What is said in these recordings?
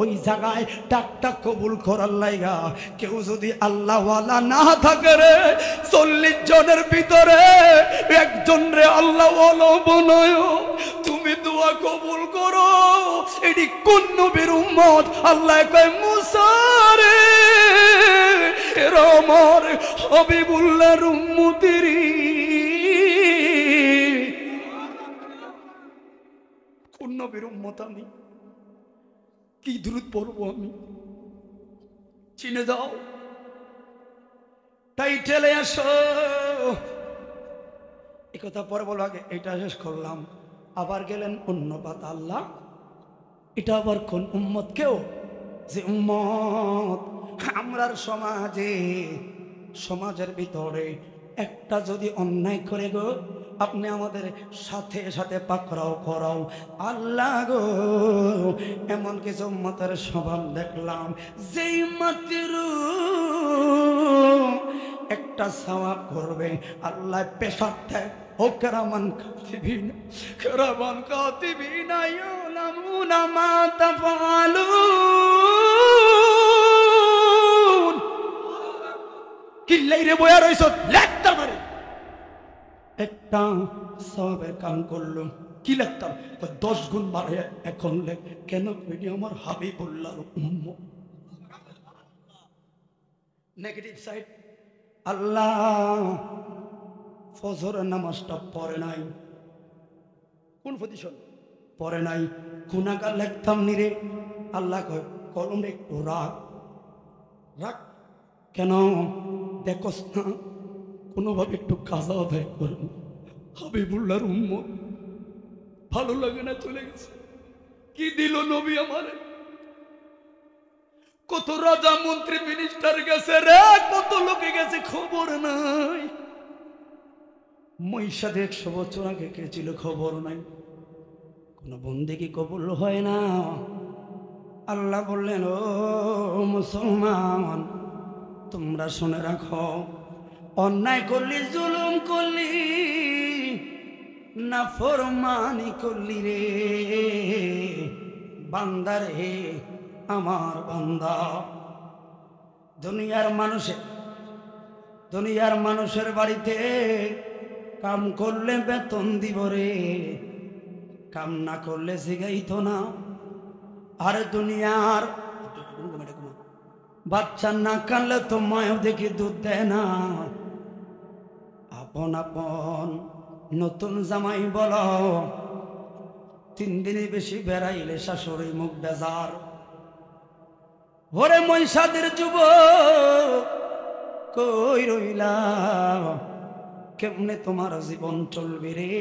ওই জায়গায় ডাকটা কবুল করার লাইগা কেউ যদি আল্লাহওয়ালা না থাকে রে 40 জনের ভিতরে একজন রে আল্লাহওয়ালা বানায় তুমি দোয়া কবুল করো। এটি কোন নবীর উম্মত? আল্লাহ কয় মুসা রে এরা আমার হাবিবুল্লাহর উম্মতেরই। কোন নবীর উম্মত আমি? কি দুরূদ পড়বো আমি? চিনে যাও, টাইটেলে আসো। এই কথা পরে বলো, আগে এটা শেষ করলাম। আবার গেলেন অন্য পাতা। আল্লাহ এটা আবার কোন উম্মত? কেউ যে উম্মত আমরার সমাজের ভিতরে একটা যদি অন্যায় করে গো আপনি আমাদের সাথে সাথে পাকড়াও করাও। আল্লাহ গো এমন কিছু উম্মতের স্বভাব দেখলাম যেই মাত্র একটা সওয়াব করবে আল্লাহ পেশার দেয়। ও কেরামান কাতিবিনা ইয়ালামুনা মা তাফআলুন। কিল্লাই রে বয়া রইছো লেখতা পারে একটা সওয়াবের কাম করলো কি লিখতাম 10 গুণ বাড়ে এখন লেখ। কেন কইনি আমার হাবিবুল্লাহর উম্মত। Negative side. আল্লাহ ফজরের নামাজটা পড়ে নাই, কোন পজিশন পড়ে নাই, গুনাহগার লিখতাম নি রে। আল্লাহ কয় কলম একটু রাখ। কেন দেখোস না কোনোভাবে একটু কাজা আদায় করুন। হাবিবুল্লাহর উম্মত ভালো লাগে না, চলে গেছে। কি দিল নবী আমারে? কত রাজা মন্ত্রী মিনিস্টার গেছে রে, কত লোকে গেছে খবর নাই। মহিষাদে 100 বছর আগে কে ছিল খবর নাই। কোন বন্দেগী কবুল হয় না। আল্লাহ বললেন ও মুসলমান তোমরা শুনে রাখো, অন্যায় করলি, জুলুম করলি, নাফরমানি করলি রে বান্দা রে, আমার বান্দা। দুনিয়ার মানুষের বাড়িতে কাম করলে বেতন দিব রে, কাম না করলে শিখাইতো না। আর দুনিয়ার বাচ্চা না কানলে তো মায়ও দেখি দুধ দেয় না। আপন আপন নতুন জামাই বলো 3 দিনে বেশি বেড়াইলে শাশুড়ি মুখ বেজার। ওরে মহিষাদের যুবক কই রইলা, কেমনে তোমার জীবন চলবে রে?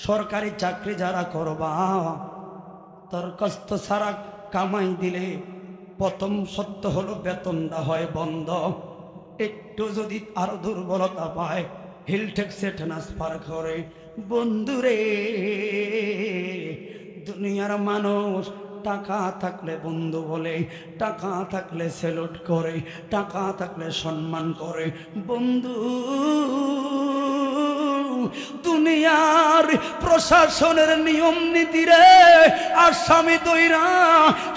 সরকারি চাকরি যারা করবা তোর কষ্ট ছাড়া কামাই দিলে প্রথম সত্য হলো বেতনটা হয় বন্ধ। একটু যদি আরো দুর্বলতা পায় হিল ট্যাক্সে ট্রান্সফার করে। বন্ধুরে দুনিয়ার মানুষ টাকা থাকলে বন্ধু বলে, টাকা থাকলে সেলুট করে, টাকা থাকলে সম্মান করে। বন্ধু দুনিয়ার প্রশাসনের নিয়ম নীতি রে আসামি দইরা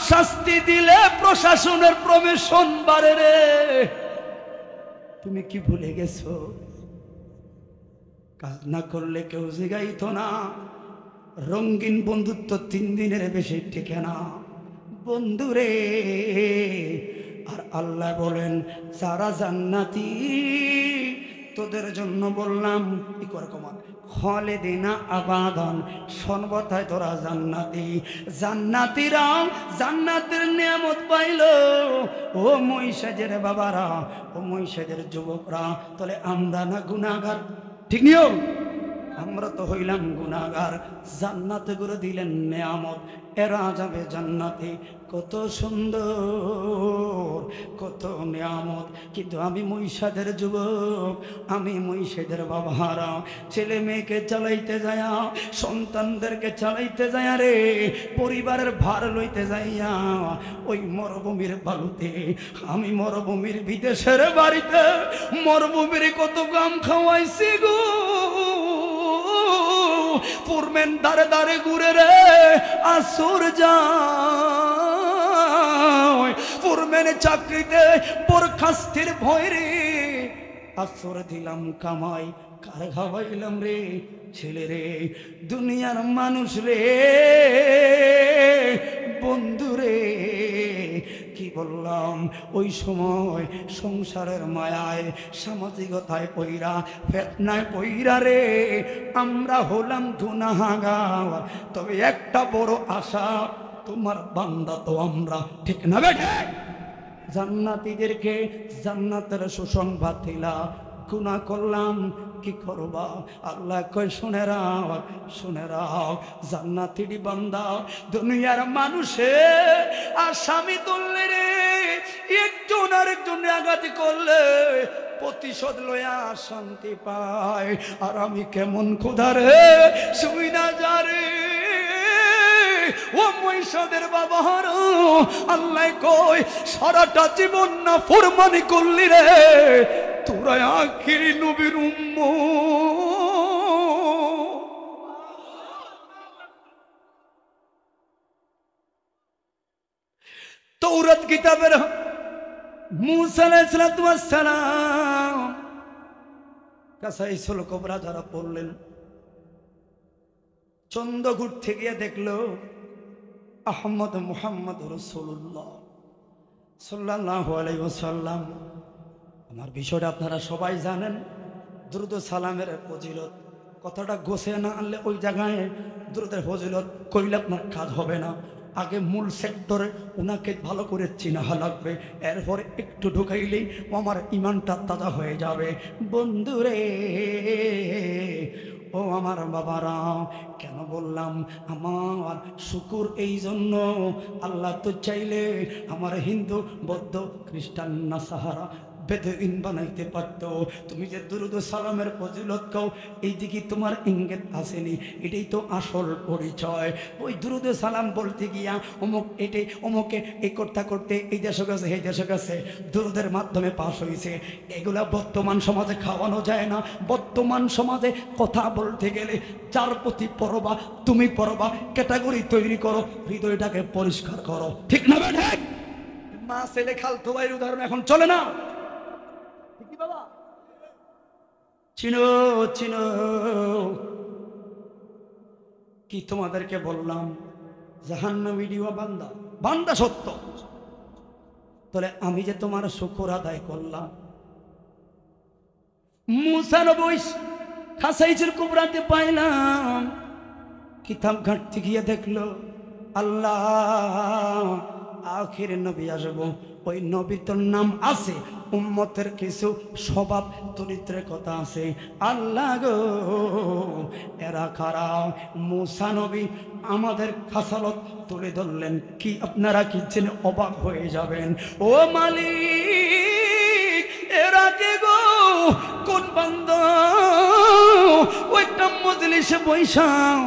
শাস্তি দিলে প্রশাসনের প্রমোশন বাড়ে রে। তুমি কি ভুলে গেছো? কাজ না করলে কেউ জিগাইতো না। রঙিন বন্ধুত্ব 3 দিনের বেশি টিকে না বন্ধুরে। আর আল্লাহ বলেন যারা জান্নাতি তোদের জন্য বললাম কি করে কমান খালিদিনা আবাদান, সর্বদাই তোরা জান্নাতি। জান্নাতীরা জান্নাতের নিয়ামত পাইল। ও মহিষাদের বাবারা, ও মহিষাদের যুবকরা, তাহলে আমরা না গুনাহগার? ঠিক নিয়ম, আমরা তো হইলাম গুনাহগার। জান্নাতে করে দিলেন নিয়ামত, এরা যাবে জান্নাতে। কত সুন্দর, কত নিয়ামত। কিন্তু আমি মহিষাদের যুবক, আমি মহিষাদের বাবারা, ছেলে মেয়েকে চালাইতে যায়া, সন্তানদেরকে চালাইতে যায়া রে, পরিবারের ভার লইতে যাইয়া ওই মরুভূমির বালুতে, আমি মরুভূমির বিদেশের বাড়িতে মরুভূমির কত গাম খাওয়াইছি গো। পুরমেন দারে দারে ঘুরে রে, আসর যায় ফোরম্যানে চাকরিতে বরখাস্তের ভয় রে আসর দিলাম কামাই কার খাওয়াইলাম রে ছেলে রে দুনিয়ার মানুষ রে বন্ধু রে কি বললাম ওই সময় সংসারের মায়ায় সামাজিকতায় পইরা ফেতনায় পইরা রে আমরা হলাম গুনাহগার তবে একটা বড় আশা তোমার বান্দা তো আমরা ঠিক না বেঠে জান্নাতীদেরকে জান্নাতের সুসংবাদ দিলা গুনাহ করলাম কি করবা আল্লাহ কয় শুনে রাও জান্নাতীর বান্দা দুনিয়ার মানুষে আসামি তুললে রে একজন আরেকজন আঘাত করলে প্রতিশোধ লয়া শান্তি পায় আর আমি কেমন খোদা রে শুই না যারে ও মহিষাদের বাবা আল্লাহ কই সারাটা জীবন না ফরমানি করলি রে তোরা আখিরি নবীর উম্মত তৌরাত কিতাবের মুসা আলাইহিস সালাম কাসাইসুল কুবরা যারা পড়লেন চন্দ্রগুট থেকে দেখলো আহমদ মুহাম্মদ রাসূলুল্লাহ সাল্লাল্লাহু আলাইহি ওয়াসাল্লাম আমার বিষয়টা আপনারা সবাই জানেন দ্রুত সালামের ফজিলত কথাটা গোছে না আনলে ওই জায়গায় দ্রুতের ফজিলত কইলে আপনার কাজ হবে না আগে মূল সেক্টরে ওনাকে ভালো করে চিনা লাগবে এরপরে একটু ঢুকাইলেই আমার ইমানটা তাজা হয়ে যাবে বন্ধুরে ও আমার বাবারা কেন বললাম আমার শুকুর এই জন্য আল্লাহ তো চাইলে আমার হিন্দু বৌদ্ধ খ্রিস্টান নাসাহারা বেদুইন বানাইতে পারতো তুমি যে দুরুদ সালামের ফজিলত কও এই দিকে তোমার ইঙ্গিত আসেনি এটাই তো আসল পরিচয় ওই দুরুদ সালাম বলতে গিয়া অমুক এটে অমুকে এই কর্তা করতে এই দেশে গেছে এই দেশে গেছে দুরুদের মাধ্যমে পাশ হয়েছে এগুলা বর্তমান সমাজে খাওয়ানো যায় না বর্তমান সমাজে কথা বলতে গেলে যার প্রতি পড়বা তুমি পড়বা ক্যাটাগরি তৈরি করো হৃদয়টাকে পরিষ্কার করো ঠিক না ঠিক মা ছেলে খালতো ভাইয়ের উদাহরণ এখন চলে না চিনো চিনো কি তোমাদেরকে বললাম জাহান্নামী দিওয়া বান্দা বান্দা সত্য তাহলে আমি যে তোমার শুকর আদায় করলাম মুসা নবী কাসাইসুল কুবরাতে পাইলাম কিতাব ঘাটতে গিয়ে দেখলো আল্লাহ আখির নবী আসবো ওই নবীর তোর নাম আছে উম্মতের কিছু স্বভাব চরিত্রের কথা আছে আল্লাহ গো এরা খারাপ মুসা নবী আমাদের খাসালত তুলে ধরলেন কি আপনারা কি জেনে অবাক হয়ে যাবেন ও মালিক এরা কে গো কোন বান্দা ওইটা মজলিসে বৈশাও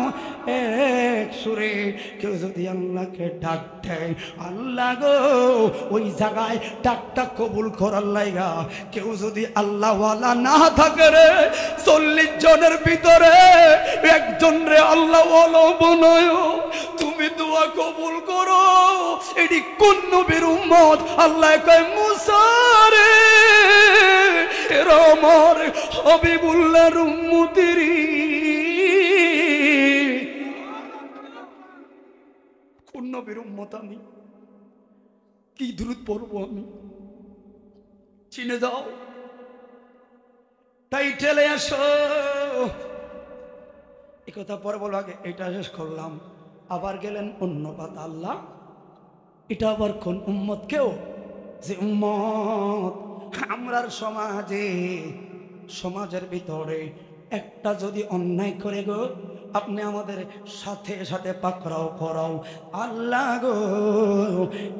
এক সুরে কেউ যদি আল্লাহকে ডাক দেয় আল্লাহ গো ওই জায়গায় ডাকটা কবুল করার লাইগা কেউ যদি আল্লাহওয়ালা না থাকে রে 40 জনের ভিতরে একজন রে আল্লাহওয়ালা বানায় তুমি দোয়া কবুল করো এটি কোন নবীর উম্মত আল্লাহ কয় মুসা রে এরা আমার হাবিবুল্লাহর উম্মতেরই কোন নবীর উম্মত আমি কি দুরূদ পড়বো আমি চিনে যাও টাইটেলে আসো এই কথা পরে বলো আগে এটা শেষ করলাম আবার গেলেন অন্য পাতা আল্লাহ এটা আবার কোন উম্মত কেউ যে উম্মত আমরার সমাজের ভিতরে একটা যদি অন্যায় করে গো আপনি আমাদের সাথে সাথে পাকড়াও করাও আল্লাহ গো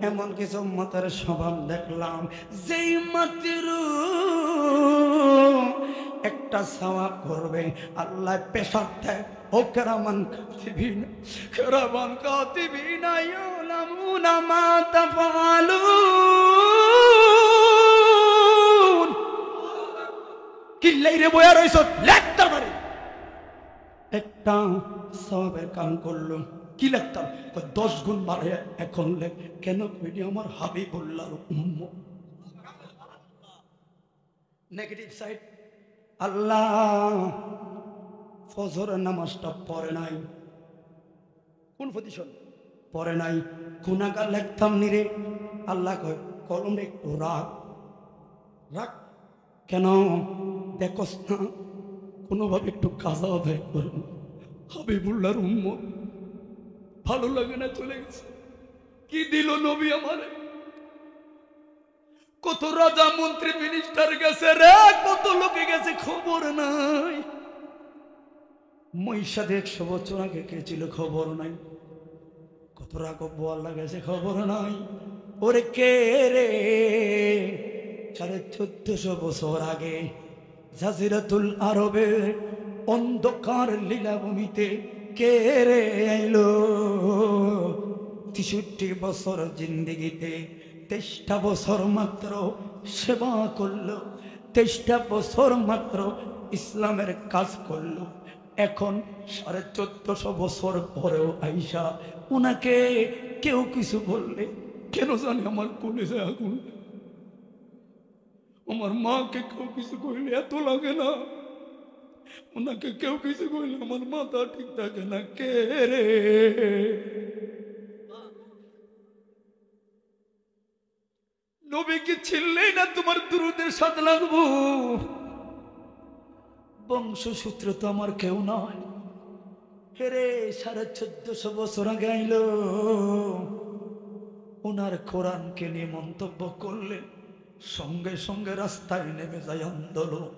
এমন কিছু উম্মতের স্বভাব দেখলাম যেই মাত্র একটা সওয়াব করবে আল্লাহ পেশাব দেয় ও কেরামান কাতিবিনা ইয়ালামুনা মা তাফআলুন কিল্লাই রে বয়া রইছ লেখতার বাড়ি একটা সওয়াবের কাম করলো কি লিখতাম? 10 গুণ বাড়ে এখন লেখ। কেন? কইনি আমার হাবিবুল্লাহর উম্মত। নেগেটিভ সাইড, আল্লাহ ফজরের নামাজটা পড়ে নাই, কোন প্রতিশোধ পড়ে নাই, গুনাহগার লিখতাম নিরে। আল্লাহ কয় কলম একটু রাখ, রাখ। কেন? দেখোস না কোনোভাবে একটু কাজা আদায় করুন। হাবিবুল্লাহর উম্মত, ভালো লাগে না, চলে গেছে। কি দিল নবী আমারে? কত রাজা মন্ত্রী মিনিস্টার গেছে রে, কত লোকে গেছে, খবর নাই। মহিষাদে 100 বছর আগে কে ছিল, খবর নাই। কত রাঘব বোয়াল্লা গেছে, খবর নাই। ওরে কে রে 1450 বছর আগে জাজিরাতুল আরবে অন্ধকার লীলাভূমিতে কে রে আইলো? 63 বছর জিন্দেগিতে 23টা বছর মাত্র সেবা করলো, 23টা বছর মাত্র ইসলামের কাজ করলো। এখন 1450 বছর পরেও আইসা উনাকে কেউ কিছু বললে, কেন জানি আমার কলেজে আগুন। আমার মাকে কেউ কিছু কইলে এত লাগে না, ওনাকে কেউ কিছু কইলে আমার মাথা ঠিক থাকে না। কে রে? নবীকে ছিললেই না তোমার দুরুদের স্বাদ লাগবো। বংশসূত্র তো আমার কেউ নয়। হেরে 1450 বছর আগে আইলো, ওনার কোরআনকে নিয়ে মন্তব্য করলে সঙ্গে সঙ্গে রাস্তায় নেমে যায় আন্দোলন।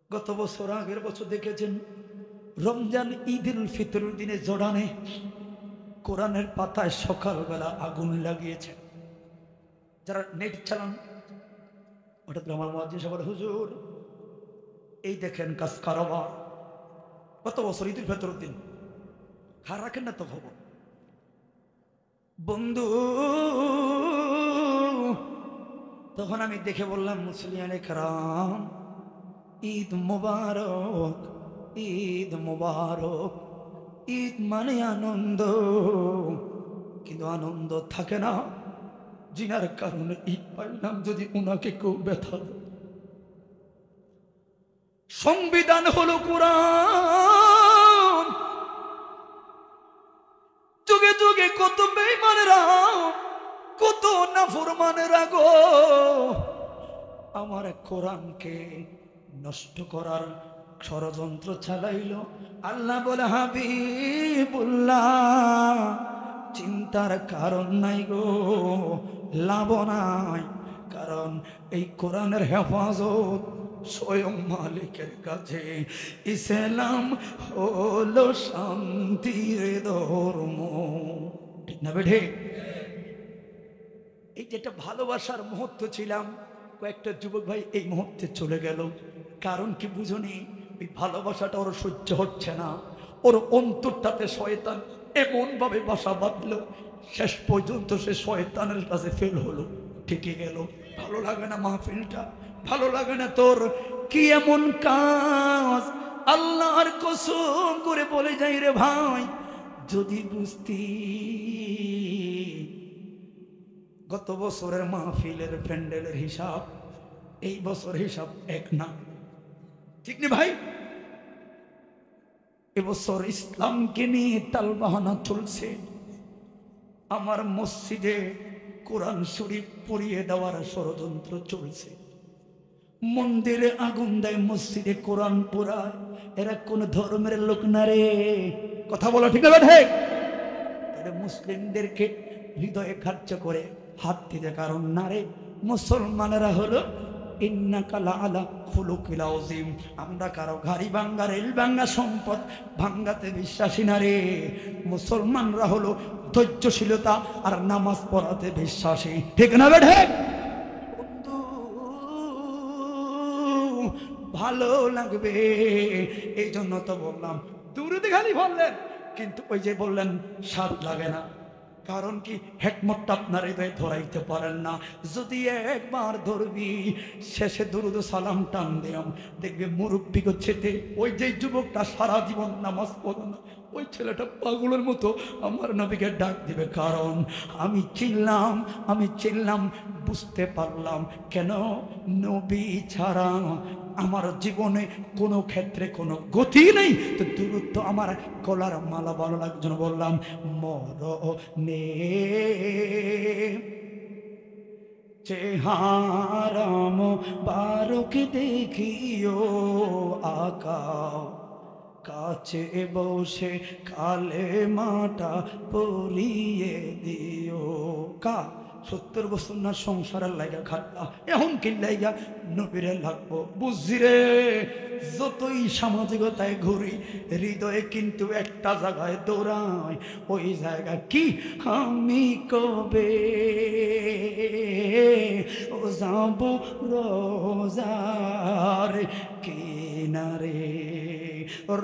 গত বছর, আগের বছর দেখেছেন রমজান ঈদুল ফিতর দিনে জোড়ানে কোরআনের পাতায় সকালবেলা আগুন লাগিয়েছে। যারা নেট চালান, হঠাৎ আমার মুয়াজ্জিন সাহেব, হুজুর এই দেখেন কাজ কারবার। গত বছর ঈদুল ফিতর দিন, খার রাখেন না তো খবর। বন্ধু তখন আমি দেখে বললাম, মুসলিয়ানে কারাম, ঈদ মুবারক, ঈদ মুবারক। ঈদ মানে আনন্দ, কিন্তু আনন্দ থাকে না জিনার কারণে ঈদ পাইলাম। যদি উনাকে কেউ ব্যথা দেয়, সংবিধান হলো কোরআন। যুগে যুগে কত বেঈমানেরা, কত নাফরমানেরা গো আমার কোরআনকে নষ্ট করার ষড়যন্ত্র চালাইল। আল্লাহ বলে, হাবিবুল্লাহ চিন্তার কারণ নাই গো, লাভ নাই। কারণ এই কোরআনের হেফাজত স্বয়ং মালিকের কাছে। ইসলাম হলো শান্তির ধর্ম, ঠিক না বেঠে? এই যেটা ভালোবাসার মুহূর্ত ছিলাম, কয়েকটা যুবক ভাই এই মুহূর্তে চলে গেল। কারণ কি বুঝনি? ওই ভালোবাসাটা ওর সহ্য হচ্ছে না, ওর অন্তরটাতে শয়তান এমন ভাবে বাসা বাঁধলো, শেষ পর্যন্ত সে শয়তানের কাছে ফেল হলো, ঠিকই গেল। ভালো লাগে না মাহফিলটা, ভালো লাগে না তোর? কি এমন কাজ? আল্লাহর কসম করে বলে যাই রে ভাই, যদি বুঝতি গত বছরের মাহফিলের প্যান্ডেলের হিসাব এই বছর হিসাব এক না, ঠিক না ভাই? এবছর ইসলামকে নিয়ে তালবাহানা চলছে। আমার মসজিদে কোরআন শরীফ পড়িয়ে দেওয়ার ষড়যন্ত্র চলছে। মন্দিরে আগুন দেয়, মসজিদে কোরআন পড়ায়। এরা কোন ধর্মের লোক না রে, কথা বলো ঠিক না ঠিক? মুসলিমদেরকে হৃদয়ে খার্চ করে হাত দিতে কারণ না রে। মুসলমানেরা হলো ইন্নাকা লাআলা খুলুকিল আযীম। আমরা কারো গাড়ি ভাঙ্গা, রেল ভাঙ্গা, সম্পদ ভাঙ্গাতে বিশ্বাসী না রে। মুসলমানরা হলো ধৈর্যশীলতা আর নামাজ পড়াতে বিশ্বাসী, ঠিক না বেঠে? বন্ধু ভালো লাগবে, এই জন্য তো বললাম দূরে খালি বললেন, কিন্তু ওই যে বললেন স্বাদ লাগে না। কারণ কি? হেকমতটা আপনার হৃদয়ে ধরাইতে পারেন না। যদি একবার ধরবি, শেষে দুরুদ সালাম টান দিলাম, দেখবে মুরব্বী করছে ওই যে যুবকটা সারা জীবন নামাজ পড়ে না, ওই ছেলেটা পাগলের মতো আমার নবীকে ডাক দিবে, কারণ আমি চিনলাম, বুঝতে পারলাম কেন নবী ছাড়া আমার জীবনে কোনো ক্ষেত্রে কোনো গতি নেই। তো দূরত্ব আমার গলার মালা ভালো লাগছে, বললাম মরণে চেহারাম বারক দেখিও আকা, কাছে বসে কালে মাটা পরিয়ে দিও। কা 70 বছর না সংসারের লাগা খাটলা, এখন কি লাইগা নবীরে লাগবো। বুঝছি রে, যতই সামাজিকতায় ঘুরি হৃদয়ে কিন্তু একটা জায়গায় দৌড়াই, ওই জায়গা কি আমি কবে ও যাব রোজার কিনারে,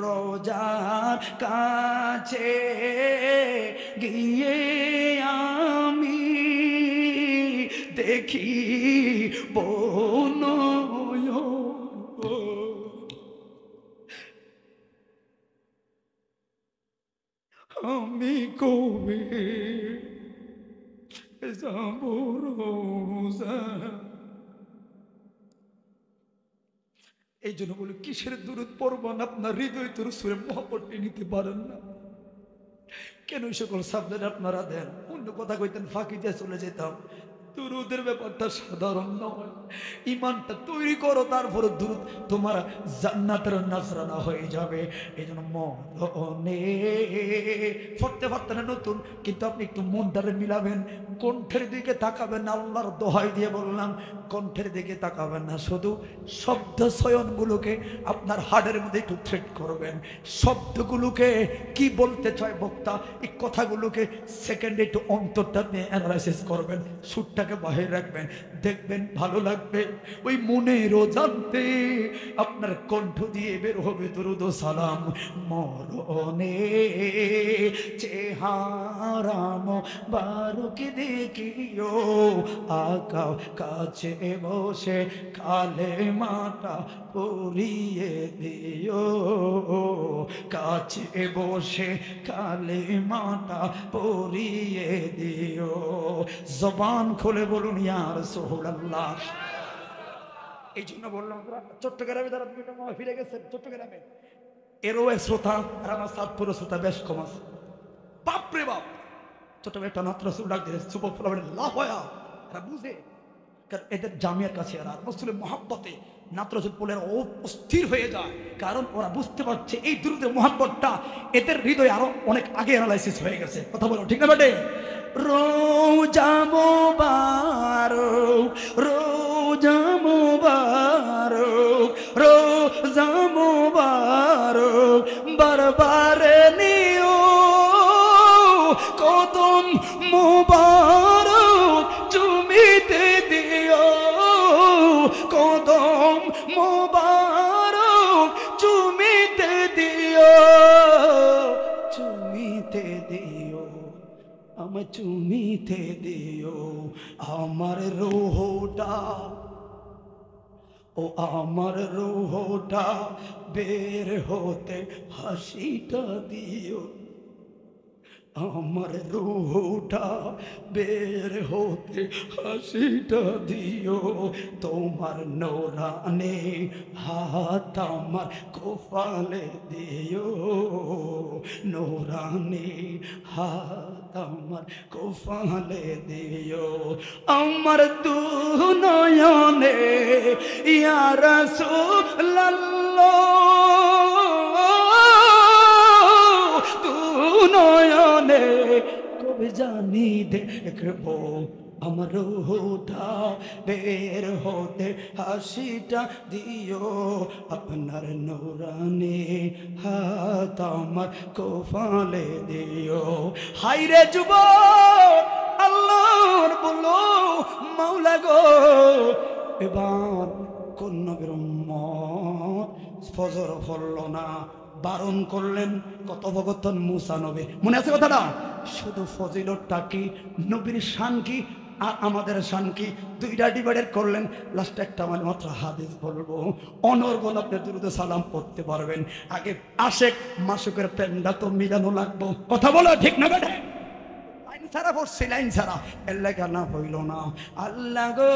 রোজার কাছে গিয়ে আমি দেখি বন, আমি কবে যাব রোজা। এই জন্য বলি, কিসের দূরত পড়বেন, আপনার হৃদয় তো রসুলের মহব্বতটি নিতে পারেন না কেন? সকল সাবজেক্ট আপনারা দেন, অন্য কথা কইতেন ফাঁকি দিয়ে চলে যেতাম। দুরুদের ব্যাপারটা সাধারণ নয়, ইমানটা তৈরি করো, তারপরে দুরুদ তোমার জান্নাতের নাজরানা হয়ে যাবে। এই জন্য মনে পড়তে পারতে না নতুন, কিন্তু আপনি একটু মনটারে মিলাবেন, কণ্ঠের দিকে তাকাবেন না। আল্লাহর দোহাই দিয়ে বললাম, কণ্ঠের দিকে তাকাবেন না, শুধু শব্দ চয়নগুলোকে আপনার হাড়ের মধ্যে একটু থ্রেড করবেন। শব্দগুলোকে কি বলতে চায় বক্তা, এই কথাগুলোকে সেকেন্ডে একটু অন্তরটা নিয়ে অ্যানালাইসিস করবেন, সুরটাকে বাহির রাখবেন, দেখবেন ভালো লাগবে। ওই মনেরও জানতে আপনার কণ্ঠ দিয়ে বের হবে দরুদ ও সালাম। মরণে চেহারাম বারক দেখিও আকা, কাছে বসে কালে মাটা পরিয়ে দিও, কাছে বসে কালে মাটা পরিয়ে দিও। জবান খুলে বলুন ইয়া রাসূলুল্লাহ। এই জন্য বললাম, চট্টগ্রামে যারা বিভিন্ন ফিরে গেছেন, চট্টগ্রামে এরও এক শ্রোতা আর আমার সাতপুরের শ্রোতা বেশ কম আছে। বাপরে বাপ, চট্টগ্রামে একটা নাত রাসূল ডাক দিয়ে সুবহ লাহ হয়া, এরা বুঝে, কারণ এদের জামিয়ার কাছে এরা রাসূলের মহব্বতে নাত রাসূল বলে অস্থির হয়ে যায়, কারণ ওরা বুঝতে পারছে এই দুরুদের মহব্বতটা এদের হৃদয়ে আরো অনেক আগে অ্যানালাইসিস হয়ে গেছে। কথা বলো ঠিক না বেটে? রোজা মোবারক, রোজা মোবারক, রোজা মোবারক, বারবারে নিও কদম মোবারক চুমিতে দিও, কদম মোবারক চুমিতে দিও, চুমিতে দিও, আমার চুমিতে দিও। আমার রূহটা, ও আমার রূহটা বের হতে হাসিটা দিও, আমার রূহটা বের হতে হাসিটা দিও। তোমার নোরানে হাত আমার কপালে দিও, নোরানে হাত আমার কপালে দিও। আমার দুনয়নে ইয়া রাসূলুল্লাহ, নয়নে কবে জানি দেখবো আমার রূহটা বের হতে হাসিটা দিও, আপনার নূরানি হাত আমার কপালে দিও। হাইরে যুবক, আল্লাহর বলো মাওলা গো, এবার কোন নবীর উম্মত ফজর পড়ল না, বারণ করলেন কথোপকথন মুসা নবী, মনে আছে কথাটা? শুধু ফজিলতটা কি, নবীর শান কি, আর আমাদের শান কি? দুইটা ডিভাইডেড করলেন, লাস্টে একটা মানে মাত্র হাদিস বলবো। অনর্গল আপনি দুরূদ সালাম পড়তে পারবেন। আগে আশেক মাসুকের প্রেমটা তো মিলানো লাগবো। কথা বলো ঠিক না বেটা? লাইন ছাড়া পড়ছি, লাইন ছাড়া এর লেখা না হইল না। আল্লাহ গো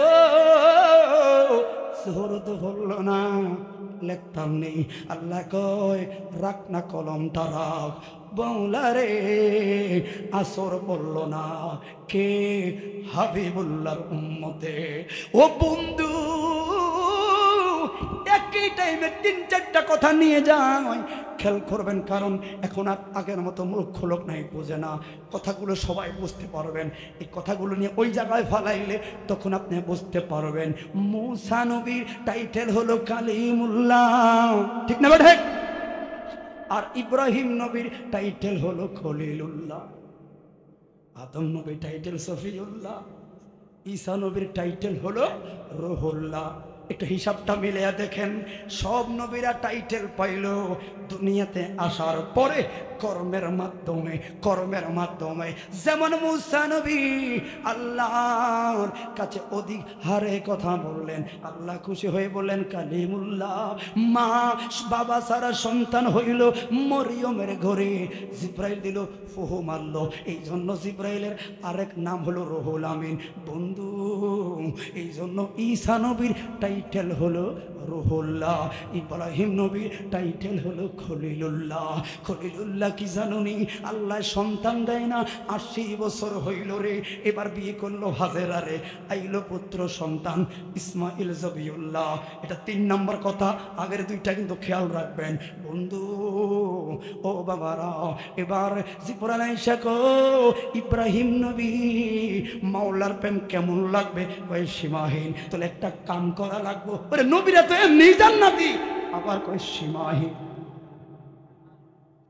জোর তো হলো না, লেখতাম নেই। আল্লাহ কয় রাখ না কলমটা রাখ। বৌলারে আসর বলল না কে হাবিবুল্লাহর উম্মতে। ও বন্ধু একই টাইমে 3-4টা কথা নিয়ে যাই, খেয়াল করবেন। কারণ এখন আর আগের মতো মূর্খ লোক নাই, বোঝে না। কথাগুলো সবাই বুঝতে পারবেন। এই কথাগুলো নিয়ে ওই জায়গায় ফালাইলে তখন আপনি বুঝতে পারবেন। মূসা নবীর টাইটেল হলো কালিমুল্লাহ, ঠিক না বেটা? আর ইব্রাহিম নবীর টাইটেল হলো খলিলুল্লাহ। আদম নবীর টাইটেল সফিউল্লাহ। ঈসা নবীর টাইটেল হলো রুহুল্লাহ। একটু হিসাবটা মিলিয়ে দেখেন, সব নবীরা টাইটেল পাইল দুনিয়াতে আসার পরে কর্মের মাধ্যমে। কর্মের মাধ্যমে যেমন মূসা নবী আল্লাহর কাছে অধিক হারে কথা বললেন, আল্লাহ খুশি হয়ে বললেন কালিমুল্লাহ। মা বাবা সারা সন্তান হইল মরিয়মের ঘরে, জিব্রাইল দিল ফুহু মারল। এই জন্য জিব্রাইলের আরেক নাম হলো রুহুল আমিন। বন্ধু এই জন্য ঈসা নবীর টাইটেল হলো রুহুল্লাহ, ইব্রাহিম নবীর টাইটেল হলো খলিলুল্লাহ। খলিলুল্লাহ কি জানুনি? আল্লাহ সন্তান দেয় না, 80 বছর হইল রে, এবার বিয়ে করলো হাজেরা রে, আইলো পুত্র সন্তান ইসমাইল জবিউল্লাহ। এটা 3 নম্বর কথা। আগের 2টা কিন্তু খেয়াল রাখবেন বন্ধু। ও বাবারা, এবার জিবরাইল আইসা কো ইব্রাহিম নবী মাওলার প্রেম কেমন লাগবে? কয় সীমাহীন। তাহলে একটা কাম করা লাগবো। ওরে নবীরা তো এমনি জান্নাতি, আবার কয় সীমাহীন।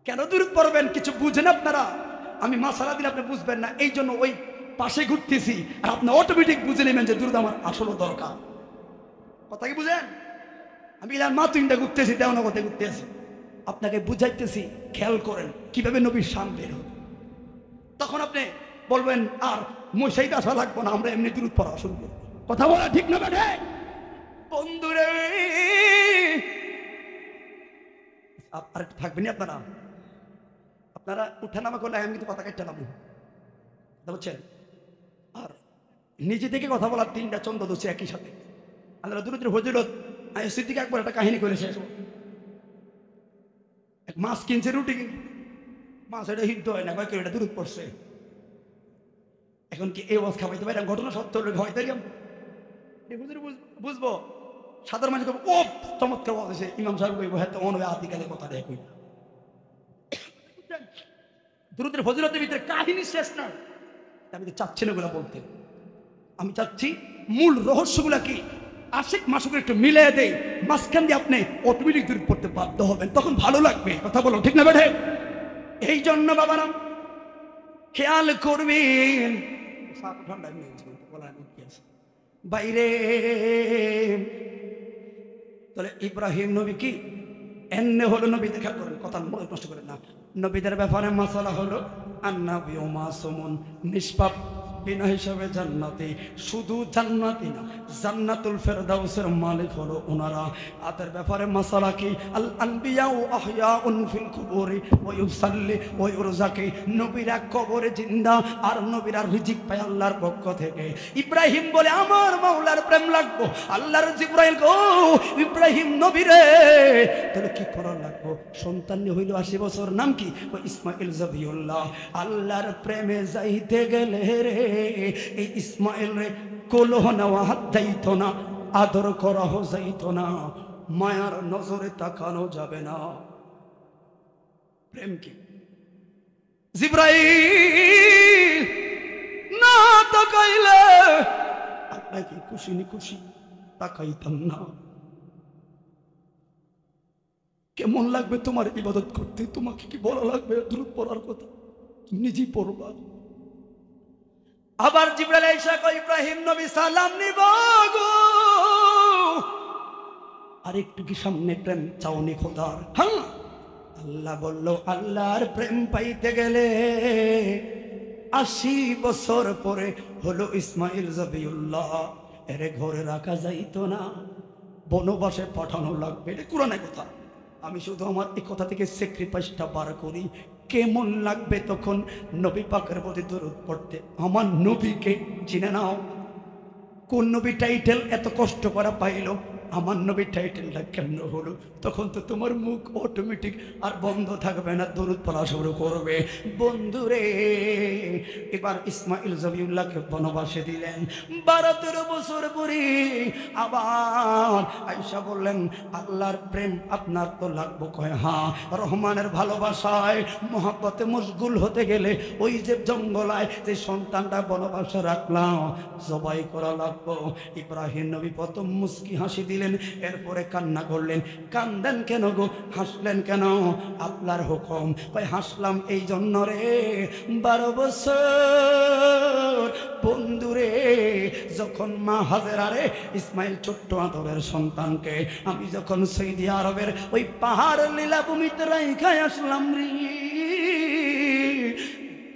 কেন দূর পড়বেন? কিছু বুঝেন আপনারা? আমি মাসালা দিলে আপনি বুঝবেন না, এই জন্য ওই পাশে ঘুরতেছি, আর আপনি অটোমেটিক বুঝে নেবেন যে দুরুদ আমার আসলে দরকার। কথা কি বুঝেন? আমি মাতুইনটা ঘুরতেছি, দেওনগতে ঘুরতেছি, আপনাকে বুঝাইতেছি। খেয়াল করেন কিভাবে নবীর শান বের হবে। তখন আপনি বলবেন আর মশাইতে আসা লাগবো না, আমরা এমনি দুরুদ পড়া শুরু করবো। কথা বলা ঠিক না বেঠে? বন্ধুরে আর থাকবেন আপনারা, আপনারা উঠানামা করলে আমি কিন্তু কথা কাটতে নামো, বুঝছেন? আর নিজে থেকে কথা বলার 3টা চন্দ্র দোষে একই সাথে। আল্লাহ দুরুদের ফজিলত সিদ্দিক একবার একটা কাহিনী করে শেষ। এক মাছ কিনছে, রুটি মাছ, এটা হিদ্ধ হয় না, কেউ এটা দুরুদ পড়ছে। এখন কি এই ওয়াজ খাওয়াইতে পারি? ঘটনা সত্য হলে খাওয়াইতে বুঝবো। সাধারণ মানুষ ও চমৎকার বলছে, ইমাম সাহেব কইব হ্যাঁ অনবে আতিকালে কথা দেয় কই। দুরুদের ফজিলতের ভিতরে কাহিনী শেষ না। আমি তো চাচ্ছি না ওগুলো বলতে, আমি চাচ্ছি মূল রহস্যগুলা কি আশিক মাসুকে একটু মিলিয়ে দেয়, মাঝখান দিয়ে আপনি অটোমেটিক দূর পড়তে বাধ্য হবেন, তখন ভালো লাগবে। কথা বলো ঠিক না বেঠে? এই জন্য বাবারা খেয়াল করবেন। বাইরে তাহলে ইব্রাহিম নবী কি এমনি হলো? নবী দেখা করেন, কথা নষ্ট করেন না। নবীদের ব্যাপারে মাসালা হলো আন্নাবী মাসুমুন, নিষ্পাপ বিনা হিসাবে জান্নাতি। শুধু জান্নাতি না, জান্নাতুল ফেরদাউসের মালিক হলো ওনারা। তাদের ব্যাপারে মাসালা কি? আল আনবিয়াউ আহয়াউন ফিল কুবুরি ওয়া ইউসাল্লি ওয়া ইউরজাকি। নবীরা কবরে জিন্দা, আর নবীরা রিজিক পায় আল্লাহর পক্ষ থেকে। ইব্রাহিম বলে আমার মাওলার প্রেম লাগবো। আল্লাহর জিবরাইল গো ইব্রাহিম নবী রে, তাহলে কি করা লাগবো? সন্তান হইল 80 বছর, নাম কি? ইসমাইল জবিউল্লাহ। আল্লাহর প্রেমে যাইতে গেলে রে এই ইসমাইল রে কোলহ নেওয়া হাত যাইত না, আদর করা যাইত না, মায়ার নজরে তাকানো যাবে না। প্রেম কি? জিবরাইল না তাকাইলে আপনাকে কি খুশি নি? খুশি তাকাইতাম না। কেমন লাগবে তোমার ইবাদত করতে? তোমাকে কি বলা লাগবে দুরূদ পড়ার কথা? নিজেই পড়বা। আবার জিবরাইল আইসা কয় ইব্রাহিম নবী সালাম নিব গো, আর একটু কি সামনে প্রেম চাওনি খোদার? হ্যাঁ, আল্লাহ বলল আল্লাহর প্রেম পাইতে গেলে 80 বছর পরে হলো ইসমাইল জবিউল্লাহ। এরে ঘরে রাখা যাইতো না, বনবাসে পাঠানো লাগবে, এটা কোরআনের কথা। আমি শুধু আমার এই কথা থেকে স্যাক্রিফাইসটা বার করি। কেমন লাগবে তখন নবী পাকের প্রতি দরুদ পড়তে? আমার নবীকে চিনে নাও। কোন নবী টাইটেল এত কষ্ট করা পাইলো? আমার নবীর টাইটেলটা কেমন হলো? তখন তো তোমার মুখ অটোমেটিক আর বন্ধ থাকবে না, দরুদ পড়া শুরু করবে। বন্ধুরে, এবার ইসমাইল জবিউল্লাহকে বনবাসে দিলেন। 12-13 বছর পরে আবার আয়েশা বললেন, আল্লাহর প্রেম আপনার তো লাগবো? কয় হ্যাঁ। রহমানের ভালোবাসায় মহব্বতে মশগুল হতে গেলে ওই যে জঙ্গলায় যে সন্তানটা বনবাসে রাখলাম জবাই করা লাগবো। ইব্রাহিম নবী প্রথম মুস্কি হাসি দিলেন, এরপরে কান্না করলেন। কান্দেন কেন গো, হাসলেন কেন? আল্লাহর হুকুম। কই হাসলাম এই জন্য রে, 12 বছর বন্ধুরে, যখন মা হাজেরারে ইসমাইল ছোট্ট আদরের সন্তানকে আমি যখন সৌদি আরবের ওই পাহাড় লীলাভূমিতে রাইখা আসলাম রে,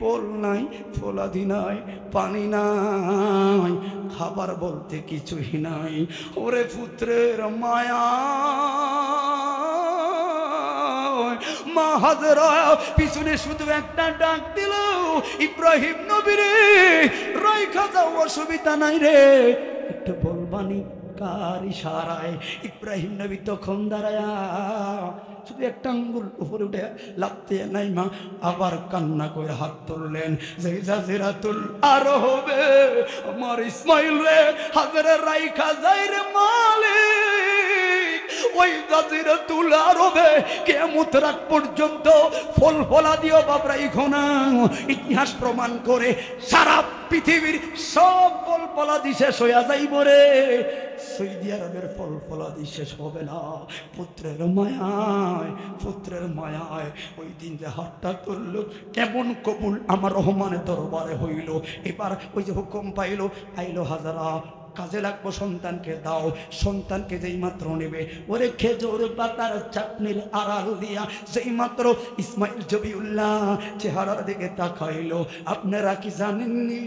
পোল নাই, ফোলাদি নাই, পানি নাই, খাবার বলতে কিছুই নাই। ওরে পুত্রের মায়া, মা হাজেরা পিছনে শুধু একটা ডাক দিল, ইব্রাহিম নবীরে রাইখা যাও, অসুবিধা নাই রে, একটু বলবানি কার ইশারায়? ইব্রাহিম নবী তখন দাঁড়ায়া শুধু একটা আঙ্গুল উপরে উঠে লাফতে নাই মা, আবার কান্না করে হাত তুললেন যে জাজিরাতুল আরো হবে আমার ইসমাইল রে, হাজারে রাইখা যাই রে মালিক, ওই জাজিরাতুল আরবে কিয়ামত রাত পর্যন্ত ফল ফলা দিও বাবরা ইখোনা। ইতিহাস প্রমাণ করে সারা পৃথিবীর সব ফল ফলাদি শেষ হইয়া যাইব রে, সৌদি আরবের ফল ফলাদি শেষ হবে না। পুত্রের মায়ায়, পুত্রের মায়ায় ওই দিন যে হাতটা করলো, কেমন কবুল আমার রহমানের দরবারে হইল। এবার ওই যে হুকুম পাইল, আইলো হাজারা কাজে লাগবো, সন্তানকে দাও। সন্তানকে যেই মাত্র নেবে, ওরে খেজুর পাতার চাটনির আড়াল দিয়া যেই মাত্র ইসমাইল জবিউল্লাহ চেহারার দিকে তাকাইলো, আপনারা কি জানেননি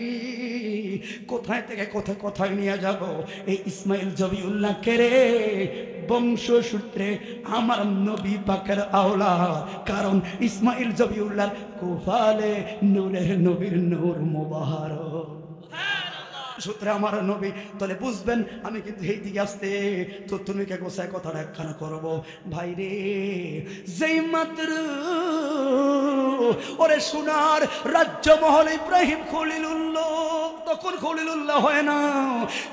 কোথায় থেকে কোথায় নিয়ে যাব এই ইসমাইল জবিউল্লাহ কে রে? বংশসূত্রে আমার নবী পাকের আওলাদ, কারণ ইসমাইল জবিউল্লাহ কুফালে নূরের নবীর নূর মুবারক সূত্রে আমার নবী। তাহলে বুঝবেন আমি কিন্তু এই দিকে আসতে তো তুমি কে গোসায় কথাটা একখানা করবো। ভাই রে, যেই মাত্র ওরে সোনার রাজ্য মহল ইব্রাহিম খলিলুল্লাহ, তখন খলিলুল্লাহ হয় না,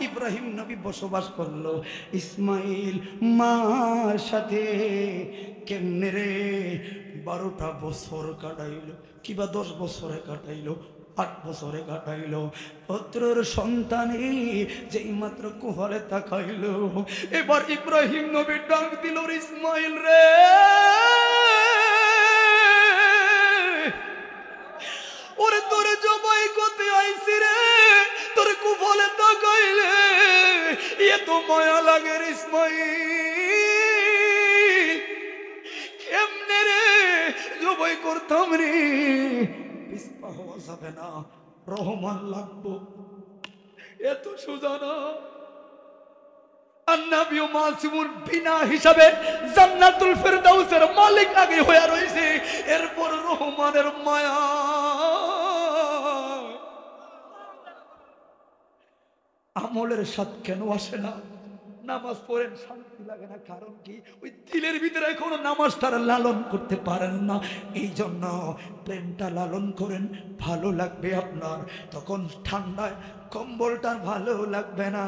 ইব্রাহিম নবী বসবাস করলো ইসমাইল মার সাথে। কেমনে রে 12টা বছর কাটাইল, কিবা 10 বছরে কাটাইল, 8 বছরে কাটাইল। পুত্রের সন্তানে যেই মাত্র কুফলে তাকাইল, এবার ইব্রাহিম নবী ডাক দিল, ইসমাইল রে, ওরে তোরে জবাই করতে আইছি রে, তোরে কুফলে তাকাইলে এত মায়া লাগে রে ইসমাইল, কেমনে রে জবাই করতাম রে, পিছপা হওয়া যাবে না, রহমান লাগবো, এত সোজা না। আন্নাবী ও মাসুমুন বিনা হিসাবে জান্নাতুল ফেরদাউসের মালিক আগে হয়ে রয়েছে, এরপর রহমানের মায়া। আমলের স্বাদ কেন আসে না? নামাজ পড়েন শান্তি লাগে না, কারণ কি? ওই দিলের ভিতরে এখনো নামাজটা লালন করতে পারেন না। এই জন্য প্রেমটা লালন করেন, ভালো লাগবে আপনার। তখন ঠান্ডায় কম্বলটার ভালো লাগবে না,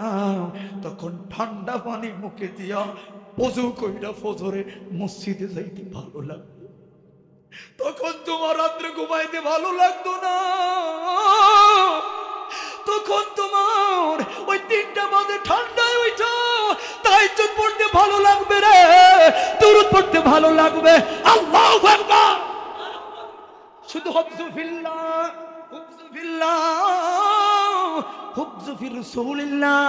তখন ঠান্ডা পানি মুখে দিয়া ওযু কইরা ফজরে মসজিদে যাইতে ভালো লাগবে। তখন তোমার রাত্রে ঘুমাইতে ভালো লাগতো না, তখন তোমার ওই 3টা বাজে ঠান্ডায় উঠো তাহাজ্জুদ পড়তে ভালো লাগবে রে, দুরূদ পড়তে ভালো লাগবে। আল্লাহু আকবার। শুধু হুবজু ফিল্লাহ, হুবজু ফিল্লাহ, হুবজু ফি রাসূলিল্লাহ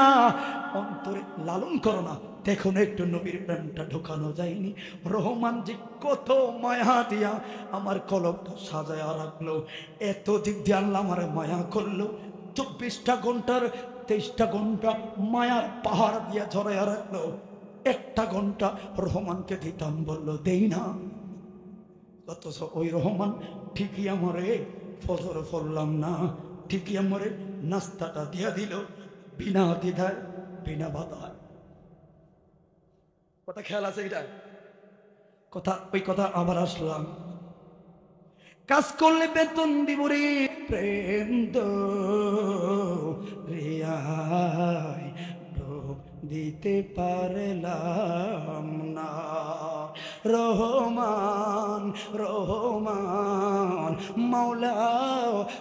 অন্তরে লালন করো না, দেখুন একটু নবীর প্রেমটা ঢোকানো যায়নি। রহমান যে কত মায়া দিয়া আমার কলমটা সাজায়া রাখলো, এত দিক দিয়ে আল্লাহ আমার মায়া করলো। 24টা ঘন্টার 23টা ঘন্টা মায়ার পাহাড় দিয়া ঝরাইয়া রাখলো। 1টা ঘন্টা রহমানকে দিতাম, বললো দেই না। অথচ ওই রহমান ঠিকই আমারে ফজর পড়লাম না, ঠিকই আমারে নাস্তাটা দিয়া দিল বিনা দ্বিধায়, বিনা বাধায়। কথা খেয়াল আছে এটা? ওই কথা আবার আসলাম, কাজ করলে বেতন দিব রে, প্রেম তো রিয়াই ডোব দিতে পারলাম না। রহমান রহমান মৌলা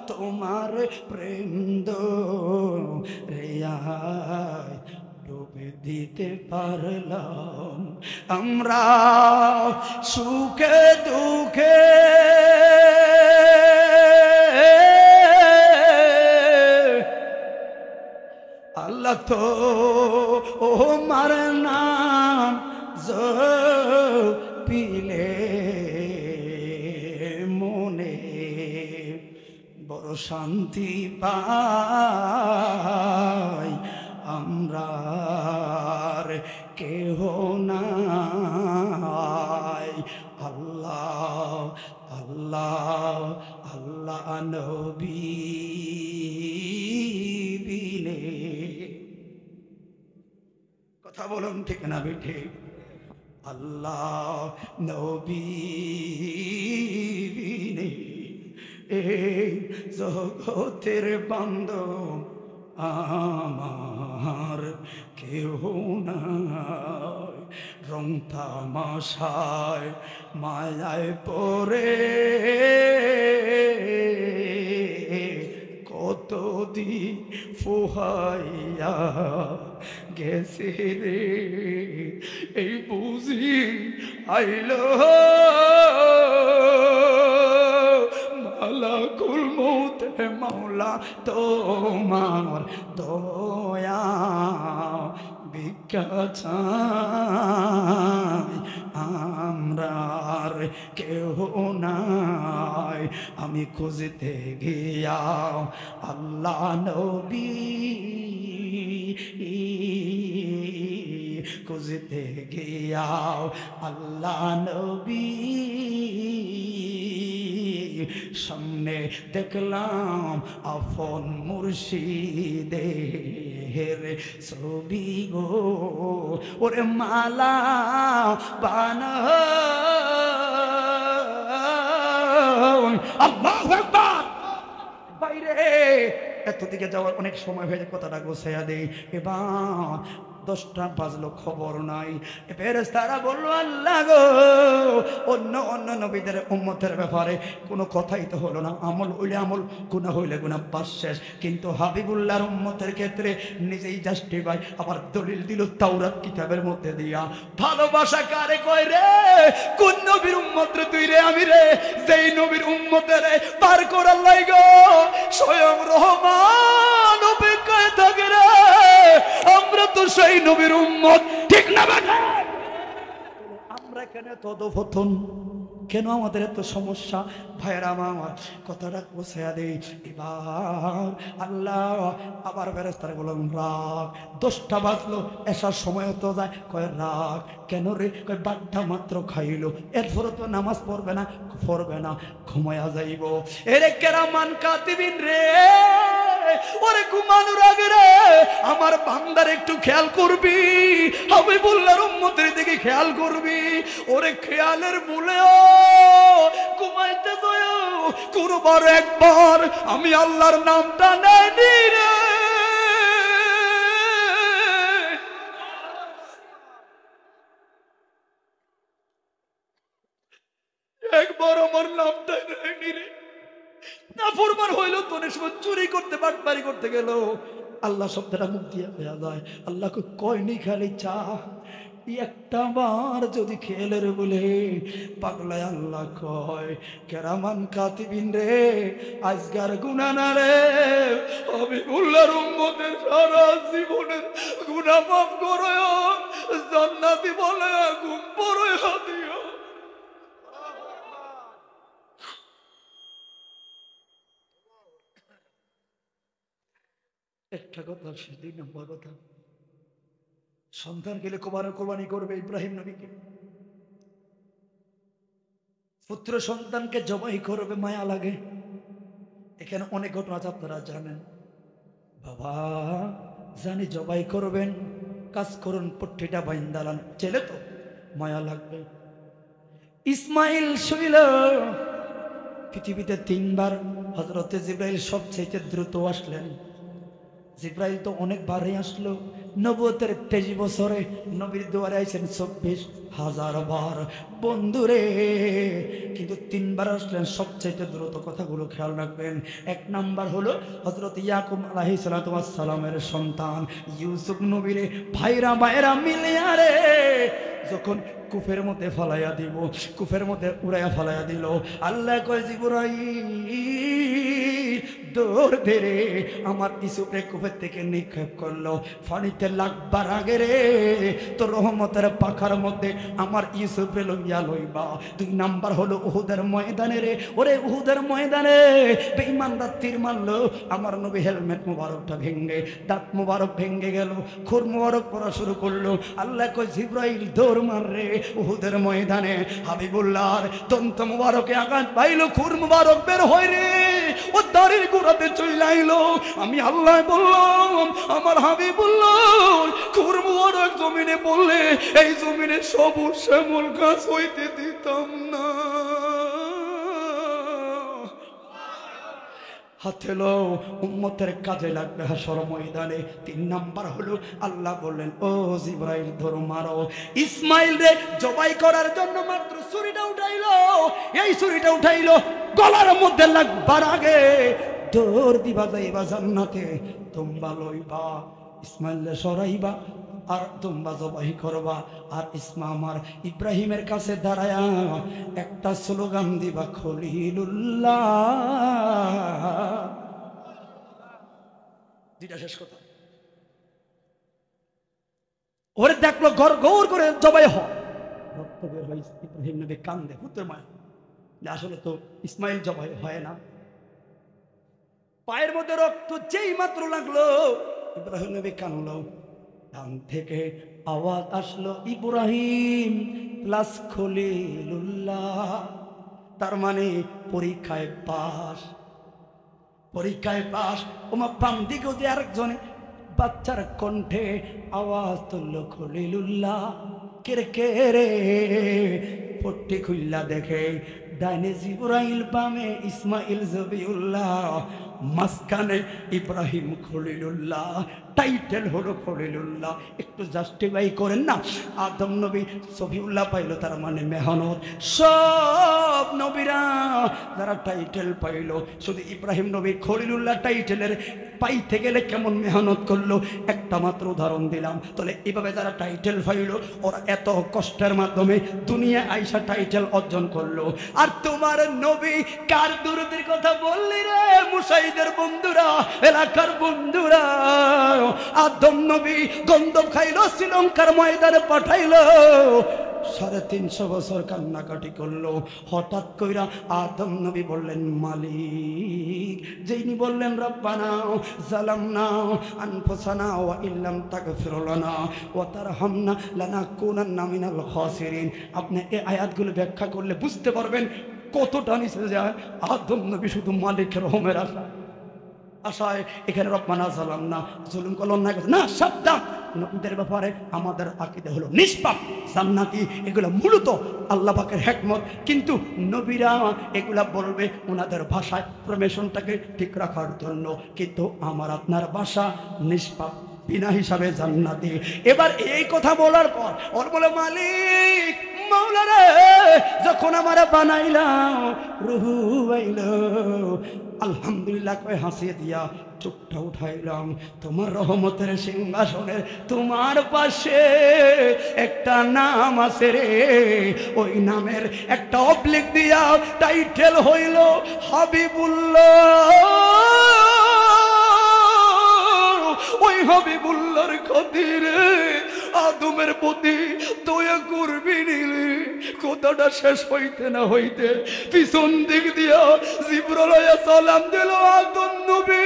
তোমার প্রেম তো রিয়াই ডুবে দিতে পারলাম। আমরা সুখে দুঃখে আল্লাহ তো ও মার নাম জপিলে মনে বড় শান্তি পাই। আমরা কেহ নাই। আল্লাহ আল্লাহ আল্লাহ নবী বিনে। কথা বলুন ঠিক না বেঠে? আল্লাহ নবী বিনে এই জগতের বান্ধব আমার কেহ নাই। রং তামাশায় মায়ায় পড়ে কতদিন ফুহাইয়া গেছে রে, এই বুঝি আইল মালাকুল মউত মাওলা তোমার দয়া ভিক্ষা চাই। আমরার কেহ নাই। আমি খুঁজতে গিয়া আল্লাহ নবী, খুঁজতে গিয়া আল্লাহ নবী, সামনে দেখলাম আপন মুর্শিদের ছবি গো। ওরে মালা বানা আল্লাহু আকবার। বাইরে এত দিকে যাওয়ার অনেক সময় হয়ে যায়, কথাটা গোছাইয়া দেই। এবার 10টা বাজলো, খবর নাই। ফেরেশতারা বললো আল্লাহ গো, অন্য অন্য নবীদের উম্মতের ব্যাপারে কোনো কথাই তো হলো না। আমল হইলে আমল, গুনাহ হইলে গুনাহ, পাশ শেষ। কিন্তু হাবিবুল্লাহর উম্মতের ক্ষেত্রে নিজেই জাস্টিফাই, আবার দলিল দিল তাওরাত কিতাবের মধ্যে দিয়া। ভালোবাসা কারে কয় রে? কোন নবীর উম্মত রে তুই রে আমি রে? যেই নবীর উম্মতের পার করার লাইগো স্বয়ং রহমান অপেক্ষায় থাকে রে। আমরা তো সেই নবীর উম্মত, ঠিক না বেটা? আমরা কেন এত অধঃপতন, কেন আমাদের এত সমস্যা? ভাইয়েরা আমার, কথাটা গোছাইয়া দেই। এবার আল্লাহ আবার ফেরেশতারা বললেন রাগ। 10টা বাজলো, এসার সময় তো যায়। কয় রাগ কেন রে? কয় বাড্ডা মাত্র খাইলো, এরপরে তো নামাজ পড়বে না, পড়বে না, ঘুমায়া যাইব। এরে কেরামান কাতিবিন রে, ওরে ঘুমানোর আগে রে আমার বান্দার একটু খেয়াল করবি, হাবিবুল্লাহর উম্মতের দিকে খেয়াল করবি। ওরে খেয়ালের ভুলেও ঘুমাইতে যায় কোনবার একবার আমি আল্লাহর নামটা নেইনি রে। একবার আমার নামটা নেইনি রে। না ফরমান হইলো তো অনেক সময় চুরি করতে, বাটপারি করতে গেল, আল্লাহ শব্দটা মুখ দিয়ে হয়ে যায়। আল্লাহকে কয়নি খালি চা একটা বার যদি খেলের বলে পাগলায় আল্লাহ কয় কেরামান কাতিবিন রে, আজগার গুনাহ না রে, হাবিবুল্লাহর উম্মতের সারা জীবনের গুনাহ মাফ করো। জান্নাতি বলে ঘুম পড়ে দিও। একটা কথা, সে 2 নম্বর কথা, সন্তান গেলে কোরবানি করবে ইব্রাহিম নবীকে, পুত্র সন্তানকে জবাই করবে, মায়া লাগে। এখানে অনেক ঘটনা আছে, আপনারা জানেন। বাবা জানি জবাই করবেন, কাজ করুন, পট্টিটা বাইন্দালান, ছেলে তো মায়া লাগবে। ইসমাইল শৈল পৃথিবীতে 3 বার হযরতে জিবরাইল সবচেয়ে দ্রুত আসলেন। জিবরাইল তো অনেকবারই আসলো, নবুয়তের 23 বছরে নবীর দুয়ারে আইছেন 24,000 বার বন্ধুরে, কিন্তু 3 বার আসলেন সবচেয়ে দ্রুত। কথাগুলো খেয়াল রাখবেন। 1 নাম্বার হলো হযরত ইয়াকুব আলাইহিস সালাতু ওয়াস সালামের সন্তান ইউসুফ নবীরে ভাইরা ভাইরা মিলিয়া রে যখন কুফের মধ্যে ফালাইয়া দিব, কুফের মধ্যে উড়াইয়া ফালাইয়া দিল, আল্লাহ কয় জিবরাইল দৌড় দে রে, আমার ইউসুফরে কুফের থেকে নিক্ষেপ করলো, পানিতে লাগবার আগে রে তোর রহমতের পাখার মধ্যে আমার ইউসুফরে লইয়া লইবা। 2 নাম্বার হলো উহুদের ময়দানে রে, ওরে উহুদের ময়দানে বেঈমানরা তীর মারলো, আমার নবী হেলমেট মুবারকটা ভেঙে, দাঁত মুবারক ভেঙে গেল, খুর মুবারক পড়া শুরু করলো। আল্লাহ কয় জিবরাইল দৌড় মার রে উহুদের ময়দানে। হাবিবুল্লাহর দন্ত মুবারকে আঘাত পাইল, খুর মুবারক বের হয় রে, ও দাড়ির গোড়াতে চলে আইলো। আমি আল্লাহ বললাম আমার হাবিবুল্লাহ খুর মুবারক জমিনে বললে এই জমিনে সবুজ শ্যামল গাছ হইতে দিতাম না। হাতে লো উম্মতের কাজে লাগবে হাসর ময়দানে। 3 নাম্বার হলো আল্লাহ বললেন ও জিবরাইল ধরো মারো। ইসমাইল রে জবাই করার জন্য মাত্র ছুরিটা উঠাইলো, এই ছুরিটা উঠাইলো গলার মধ্যে লাগবার আগে দৌড় দিবা যাইবা জান্নাতে, তোমরা লইবা ইসমাইল সরাইবা আর তোমরা জবাই করবা। আর আমার ইব্রাহিমের কাছে দাঁড়ায়া একটা স্লোগান দিবা, খলিলুল্লাহ। যেটা শেষ কথা, ওরে দেখলো ঘর গৌর করে জবাই হয়, রক্ত বের হয়, ইব্রাহিম নবী কান্দে, পুত্র মায়, আসলে তো ইসমাইল জবাই হয় না। পায়ের মধ্যে রক্ত যেই মাত্র লাগলো ইব্রাহিম নবী কানলো। ডান থেকে আওয়াজ আসলো ইব্রাহিম প্লাস খলিলুল্লাহ, তার মানে পরীক্ষায় পাস, পরীক্ষায় পাস। ওমা বাম দিকে যে আরেকজনে বাচ্চার কণ্ঠে আওয়াজ তুললো খলিলুল্লাহ। কেরে কেরে পট্টি খুল্লা দেখে ডাইনে জিবরাইল, বামে ইসমাইল জবিউল্লাহ, মাঝখানে ইব্রাহিম খলিলুল্লাহ। টাইটেল হলো খলিলুল্লাহ। একটু জাস্টিফাই করেন না, আদম নবী সফিউল্লাহ পাইল, তার মানে মেহনত। সব নবীরা যারা টাইটেল পাইল, শুধু ইব্রাহিম নবী খলিলুল্লাহ টাইটেলের পাইতে গেলে কেমন মেহনত করলো একটা মাত্র উদাহরণ দিলাম। তাহলে এইভাবে যারা টাইটেল পাইল ওরা এত কষ্টের মাধ্যমে দুনিয়া আইসা টাইটেল অর্জন করলো। আর তোমার নবী কার দুরুদের কথা বললি রে মুসাইদের বন্ধুরা, এলাকার বন্ধুরা, আদম নবী গন্ধব খাইলো, শ্রীলঙ্কার ময়দানে পাঠাইলো, 350 বছর কান্নাকাটি করলো। হঠাৎ কইরা আদম নবী বললেন মালিক, যেইনি বললেন রব্বানা জালামনা আনফুসানা ওয়া ইল্লাম তাগফির লানা ওয়া তারহামনা লানাকুনান্না মিনাল খাসিরিন। আপনি এই আয়াতগুলো ব্যাখ্যা করলে বুঝতে পারবেন কতটা নিচে যায়। আদম নবী শুধু মালিকের রহমের আশায় এখানে রব্বানা জালামনা জুলুম করলেন না, সাবধান। নবীদের ব্যাপারে আমাদের আকীদা হলো নিষ্পাপ জান্নাতি, এগুলো মূলত আল্লাহ পাকের হিকমত, কিন্তু নবীরা এগুলা বলবে ওনাদের ভাষায় প্রমেশনটাকে ঠিক রাখার জন্য, কিন্তু আমার আপনার ভাষা নিষ্পাপ, বিনা হিসাবে জান্নাতি। এবার এই কথা বলার পর ওর বলে মালিক মাওলা রে, যখন আমার বানাইলাম রুহু আইল, আলহামদুলিল্লাহ কয়ে হাসিয়ে দিয়া চোখটা উঠাইলাম, তোমার রহমতের সিংহাসনের তোমার পাশে একটা নাম আছে রে, ওই নামের একটা অবলিক দিয়া টাইটেল হইল হাবিবুল্লাহ। ওই হাবিবুল্লাহর খাতিরে আদমের প্রতি দয়া করবি নিলে কথাটা শেষ হইতে না হইতে পিছন দিক দিয়া জিবরাইল আলাইহিস সালাম দিল, আদম নবী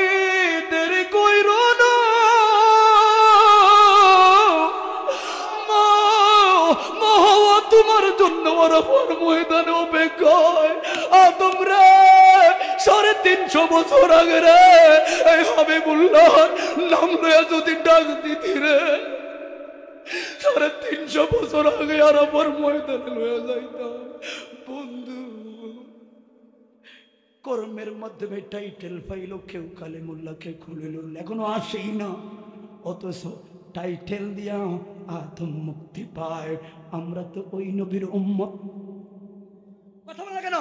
দেরি কইরো না, তোমার জন্য আরাফার ময়দানে অপেক্ষায়। আদম রে 350 বছর আগে রে এই হাবিবুল্লাহ নাম লয়া যদি ডাক দিতি রে 350 বছর আগে আরাফার ময়দানে লয়া যাইতাম। বন্ধু কর্মের মাধ্যমে টাইটেল পাইল, কেউ কালেমুল্লাহ, কেউ খলিলুল্লাহ, এখনো আসেই না, অথচ টাইটেল দিয়া আদম মুক্তি পায়। আমরা তো ওই নবীর উম্মত। কথা বলা কেন?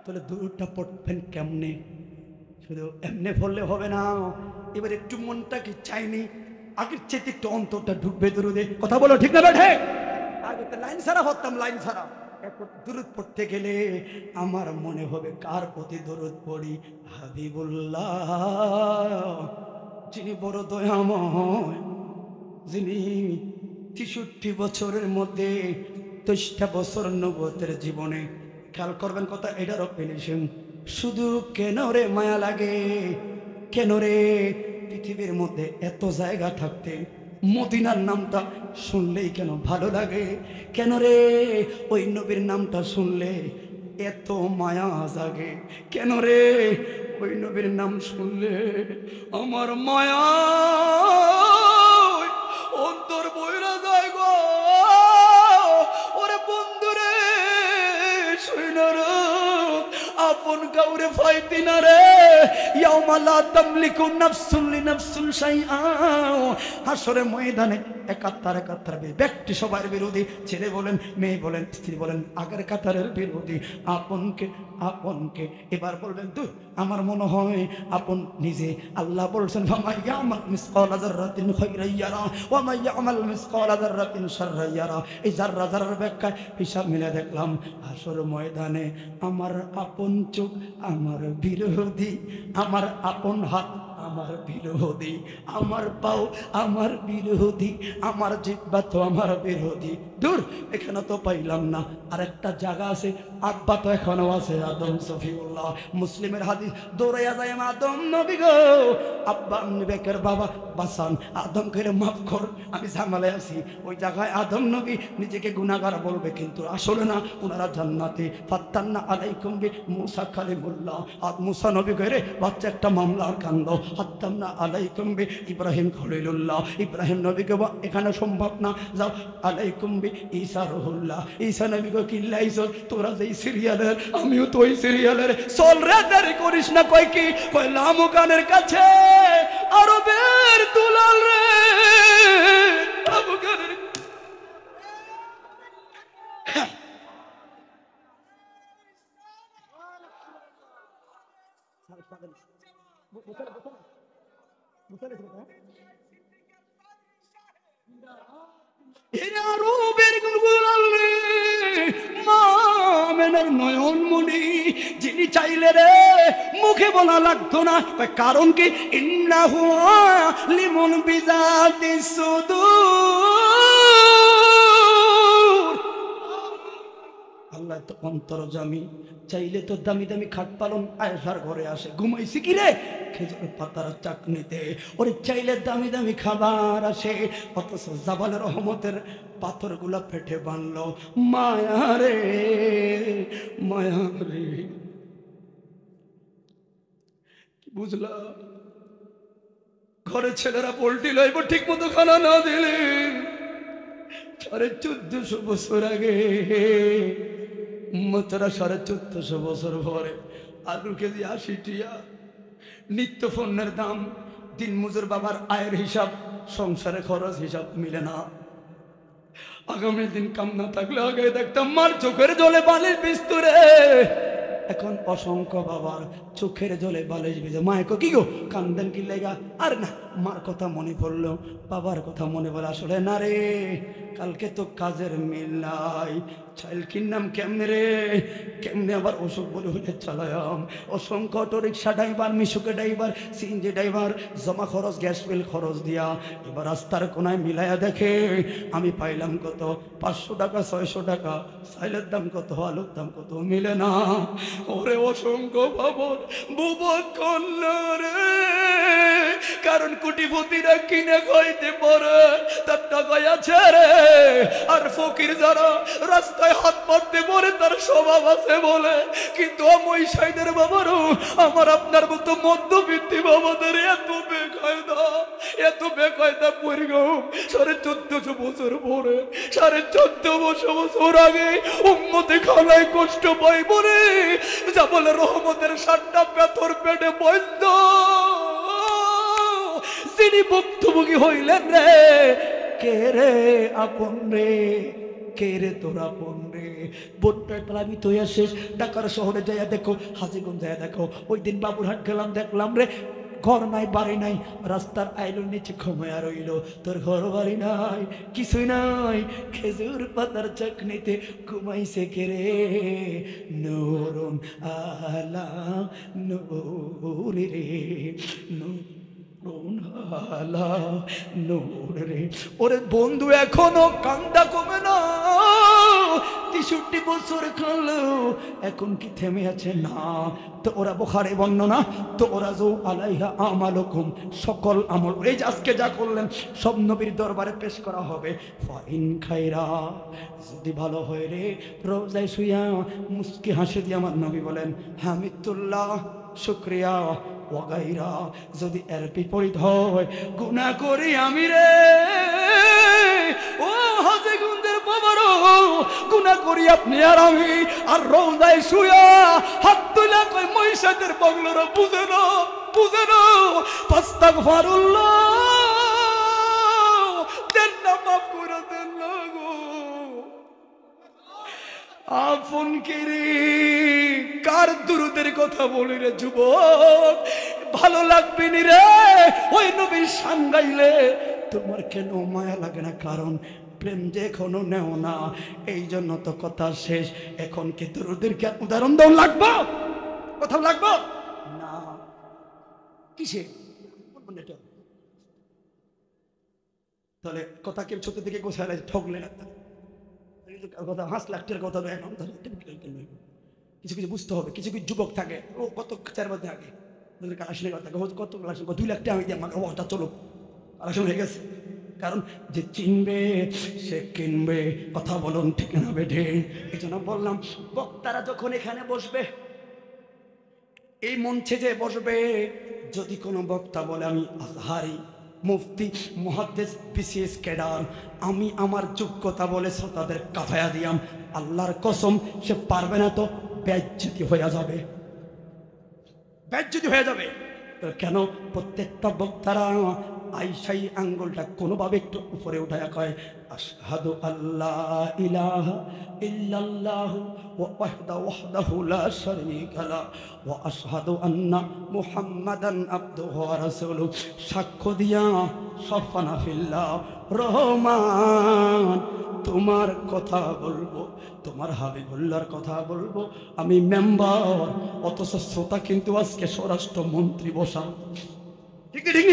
তাহলে দুরুদটা পড়বেন কেমনে? শুধু এমনি পড়লে হবে না, এবার একটু মনটা কি চাইনি আগের চেয়ে একটু অন্তরটা ঢুকবে দুরুদে। কথা বলো ঠিক না বেঠে? আগে তো লাইন ছাড়া হতাম, লাইন ছাড়া। এখন দুরুদ পড়তে গেলে আমার মনে হবে কার প্রতি দুরুদ পড়ি? হাবিবুল্লাহ, যিনি বড় দয়াময়, যিনি 63 বছরের মধ্যে 23টা বছর নবুয়তের জীবনে। খেয়াল করবেন কথা, এটার ফিনিশিং। শুধু কেন রে মায়া লাগে, কেন রে পৃথিবীর মধ্যে এত জায়গা থাকতে মদিনার নামটা শুনলেই কেন ভালো লাগে, কেন রে ওই নবীর নামটা শুনলে এত মায়া জাগে, কেন রে ওই নবীর নাম শুনলে আমার মায়া অন্তর বইরা যায় গো। ওরে বন্ধুরে শুইনা রে, আপন কাউরে ফাইতি না রে। ইয়াউমা লা তামলিকু নাফসুন লিনাফসিন শাইআ, হাসরে ময়দানে একাত্তর ব্যক্তি সবার বিরোধী, ছেলে বলেন, মেয়ে বলেন, স্ত্রী বলেন, আগের কাতারের বিরোধী, আপনকে আপনকে। এবার বলবেন তুই, আমার মনে হয় আপন নিজে। আল্লাহ বলছেন ফামা ইয়ামাল মিসকালা যাররাতিন খায়রান ইয়ারা ওয়া মা ইয়ামাল মিসকালা যাররাতিন শাররান ইয়ারা। এই যাররা যাররার ব্যাখ্যা হিসাব মিলে দেখলাম হাসর ময়দানে আমার আপন চোখ আমার বিরোধী, আমার আপন হাত আমার বিরোধী, আমার পাও আমার বিরোধী, আমার জিহ্বা তো আমার বিরোধী। দূর, এখানে তো পাইলাম না। আর একটা জায়গা আছে, আব্বা তো এখনো আছে, আদম সফিউল্লাহ। মুসলিমের হাদিস, দৌড়াইয়া যায় আদম নবী গো, আব্বা বেকের বাবা বাসান আদম করে মাফ কর, আমি ঝামেলায় আছি। ওই জায়গায় আদম নবী নিজেকে গুনাহগার বলবে, কিন্তু আসলে না, ওনারা জান্নাতে। ফাত্তান্না আলাইকুম বি মুসা কালিমুল্লাহ, আর মুসা নবী করে বাচ্চা একটা মামলার কাণ্ড। হাত্তান্না আলাইকুম বি ইব্রাহিম খলিলুল্লাহ, ইব্রাহিম নবীকে এখানে সম্ভব না, যাও আলাইকুম বি ঈসা রুহুল্লাহ, ঈসা নবীকে কিল্লাইছ। তোরা যেই সিরিয়ালের, আমিও তো ওই সিরিয়ালের। চল রে, দেরি করিস না। কয় কি? কয় লামুকানের কাছে আরবের দুলাল রে, লামুকানের নয়নমণি, যিনি চাইলে রে মুখে বলা লাগতো না। কারণ কি? ইন্নাহু লিমুন বিজাতি সুদূর। আল্লাহ তো অন্তর্যামী, চাইলে তো দামি দামি খাট পালন আয়েশার ঘরে আসে। ঘুমাইছি কি রে? খেজুরের পাতার চাকনিতে। ওরে চাইলে দামি দামি খাবার আসে, অথচ জাবালের রহমতের পাথরগুলা পেটে বানলো। মায়া রে মায়া রে, বুঝলা? ঘরে ছেলেরা পোল্ট্রি লইব, ঠিক মতো খানা না দিলে 1450 বছর আগে, মাত্রা 1450 বছর পরে আলুর কেজি 80 টিয়া। নিত্য পণ্যের দাম, দিন মজুর বাবার আয়ের হিসাব, সংসারে খরচ হিসাব মিলে না। আগামী দিন কাম না থাকলে আগে দেখতাম মার চোখের জলে বালিশ বিস্তুরে, এখন অসংখ্য বাবার চোখের জলে বালিশ ভিজে। মায়ে কি গো কান্দেন কি লেগা? আর না, মার কথা মনে পড়লো, বাবার কথা মনে পড়ে। আসলে না রে, কালকে তো কাজের মিল নাই, চাইল কিনলাম কেমনে রে, কেমনে আবার অসুখ বলে হলে চালায়াম। অসংখ্য অটো রিক্সা ড্রাইভার, মিশুকে ড্রাইভার, সিএনজি ড্রাইভার, জমা খরচ, গ্যাস বিল খরচ দিয়া এবার রাস্তার কোনায় মিলাইয়া দেখে আমি পাইলাম কত 500 টাকা, 600 টাকা। চাইলের দাম কত, আলুর দাম কত, মিলে না। ওরে অসংখ্য ভাবন বুবক কন্যা রে, কারণ কোটিপতিরা কিনে খাইতে পারে, তার টাকাই আছে রে। আর ফকির যারা রাস্তায় হাত পাততে পারে তার স্বভাব আছে বলে। কিন্তু আমি সাইদের বাবারও আমার আপনার মতো মধ্যবিত্তি বাবাদের এত বেকায়দা, এত বেকায়দা পরিগম। 1450 বছর পরে, 1450 বছর আগে উম্মতে খানায় কষ্ট পাই বলে যা বলে রহমতের 7টা পাথর পেটে বন্ধ। যিনি ভুক্তভোগী হইলেন রে, কে রে আপন রে, কে রে তোর আপন রে। বোটটা প্লাবিত হয়ে শেষ। ঢাকার শহরে যাইয়া দেখো, হাজীগঞ্জ যাইয়া দেখো। ওই দিন বাবুরহাট গেলাম, দেখলাম রে ঘর নাই, বাড়ি নাই, রাস্তার আইলোর নিচে ঘুমায়া রইল। তোর ঘর বাড়ি নাই, কিছুই নাই, খেজুর পাতার চাকনিতে ঘুমাইছে কে রে। নূরুন আলা নূর রে, ওরে বন্ধু এখনো কান্দা কমে না। 63 বছর কালো, এখন কি থেমে আছে না? তো ওরা বুখারী বর্ণনা, তো ওরা যৌ আলাইহা আমালুকুম, সকল আমল এই যে আজকে যা করলেন সব নবীর দরবারে পেশ করা হবে। ফাইন খাইরা, যদি ভালো হয় রে, রোজায় শুইয়া মুস্কি হাসি দিয়ে আমার নবী বলেন হামিদুল্লাহ, শুকরিয়া ওয়াগাইরা। যদি এর বিপরীত হয়, গুনাহ করি আমি রে, ও হাজীগঞ্জের বাবারও গুনাহ করি আপনি আর আমি। আর রওজায় শুয়া হাত তুলা কই মহিষাদের বাংলারা বুঝে না, বুঝে না। ফাস্তাগফিরুল্লাহ, দেন না, মাফ করে দেন না গো। আপন কিরি কার দুরুদের কথা বলি রে যুবক, ভালো লাগবে নি রে ওই নবীর শান গাইলে। তোমার কেন মায়া লাগে না? কারণ প্রেম যে এখনো নেও না, এই জন্য তো কথা শেষ। এখন কি দুরুদের কে উদাহরণ দাও লাগবো, কোথাও লাগবো না? কিসে তাহলে কথা কেউ ছোট থেকে গোছায় ঠকলে না, কথা 5 লাখ টাকার কথা এখন কিছু কিছু বুঝতে হবে। কিছু কিছু যুবক থাকে, ও কত 4 বছর আগে কালেকশনের কথা থাকে, কত কালেকশন 2 লাখ টাকা আমি দিয়ে আমাকে ওটা চলো কালেকশন হয়ে গেছে। কারণ যে চিনবে সে কিনবে, কথা বলুন ঠিক না বেঠে? এই জন্য বললাম বক্তারা যখন এখানে বসবে, এই মঞ্চে যে বসবে, যদি কোনো বক্তা বলে আমি আজহারি, মুফতি, মুহাদ্দিস, বিসিএস ক্যাডার, আমি আমার যোগ্যতা বলে শ্রোতাদের কাফায়া দিয়াম, আল্লাহর কসম সে পারবে না, তো বেইজ্জতি হয়ে যাবে, বেইজ্জতি হয়ে যাবে। কেন? প্রত্যেকটা বক্তারা আইসাই আঙ্গুলটা কোনোভাবে একটু উপরে উঠায়া কয় আশহাদু আল্লাহ ইলাহা ইল্লাল্লাহু ওয়াহদাহু লা শারীকা লাহু ওয়া আশহাদু আন্না মুহাম্মাদান আবদুহু ওয়া রাসূলুহু। সাক্ষ্য দিয়া সফানা ফিল্লাহ, রহমান তোমার কথা বলবো, তোমার হাবিবুল্লাহর কথা বলবো, আমি মেম্বার, অথচ শ্রোতা কিন্তু আজকে স্বরাষ্ট্রমন্ত্রী বসা। ঠিক ঠিক,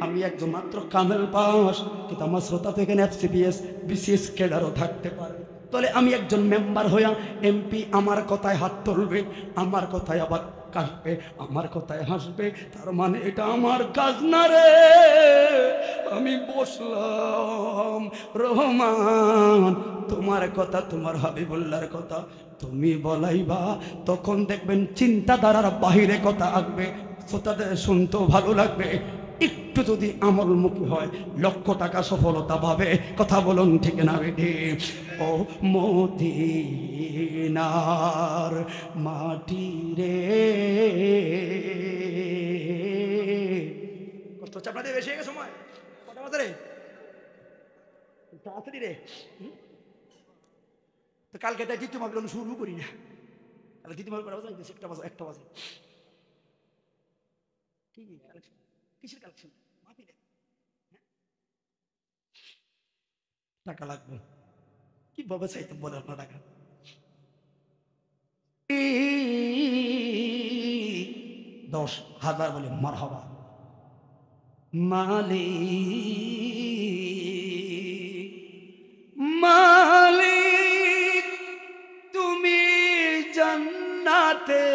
আমি একজন মাত্র কামেল পাস, কিন্তু আমার শ্রোতা থেকে এফসিবিএস, বিসিএস ক্যাডারও থাকতে পারে। তাহলে আমি একজন মেম্বার হইয়া এমপি আমার কথায় হাত তুলবে, আমার কথায় আবার কাশবে, আমার কথায় হাসবে, তার মানে এটা আমার কাজ না রে। আমি বসলাম, রহমান তোমার কথা, তোমার হাবিবুল্লাহর কথা তুমি বলাইবা, তখন দেখবেন চিন্তাধারার বাহিরে কথা আসবে, শ্রোতাদের শুনতেও ভালো লাগবে। একটু যদি আমলমুখী হয়, লক্ষ টাকা সফলতা পাবে। কথা বলুন ঠিক না বেঠি? ও মদিনার মাটি রে, কষ্ট হচ্ছে আপনাদের বেশি হয়ে গেছে সময়, কটা বাজে রে? তাড়াতাড়ি রে। তো কালকে তাই দ্বিতীয় মাহফিল শুরু করি না, তাহলে দ্বিতীয় মাহফিল কটা বাজে? 1টা বাজে। ঠিক আছে, কিসের কালেকশন? টাকা লাগবে, কিভাবে চাইতে বলেন না টাকা? 10,000 বলে মারহাবা। মালিক মালিক তুমি জান্নাতে,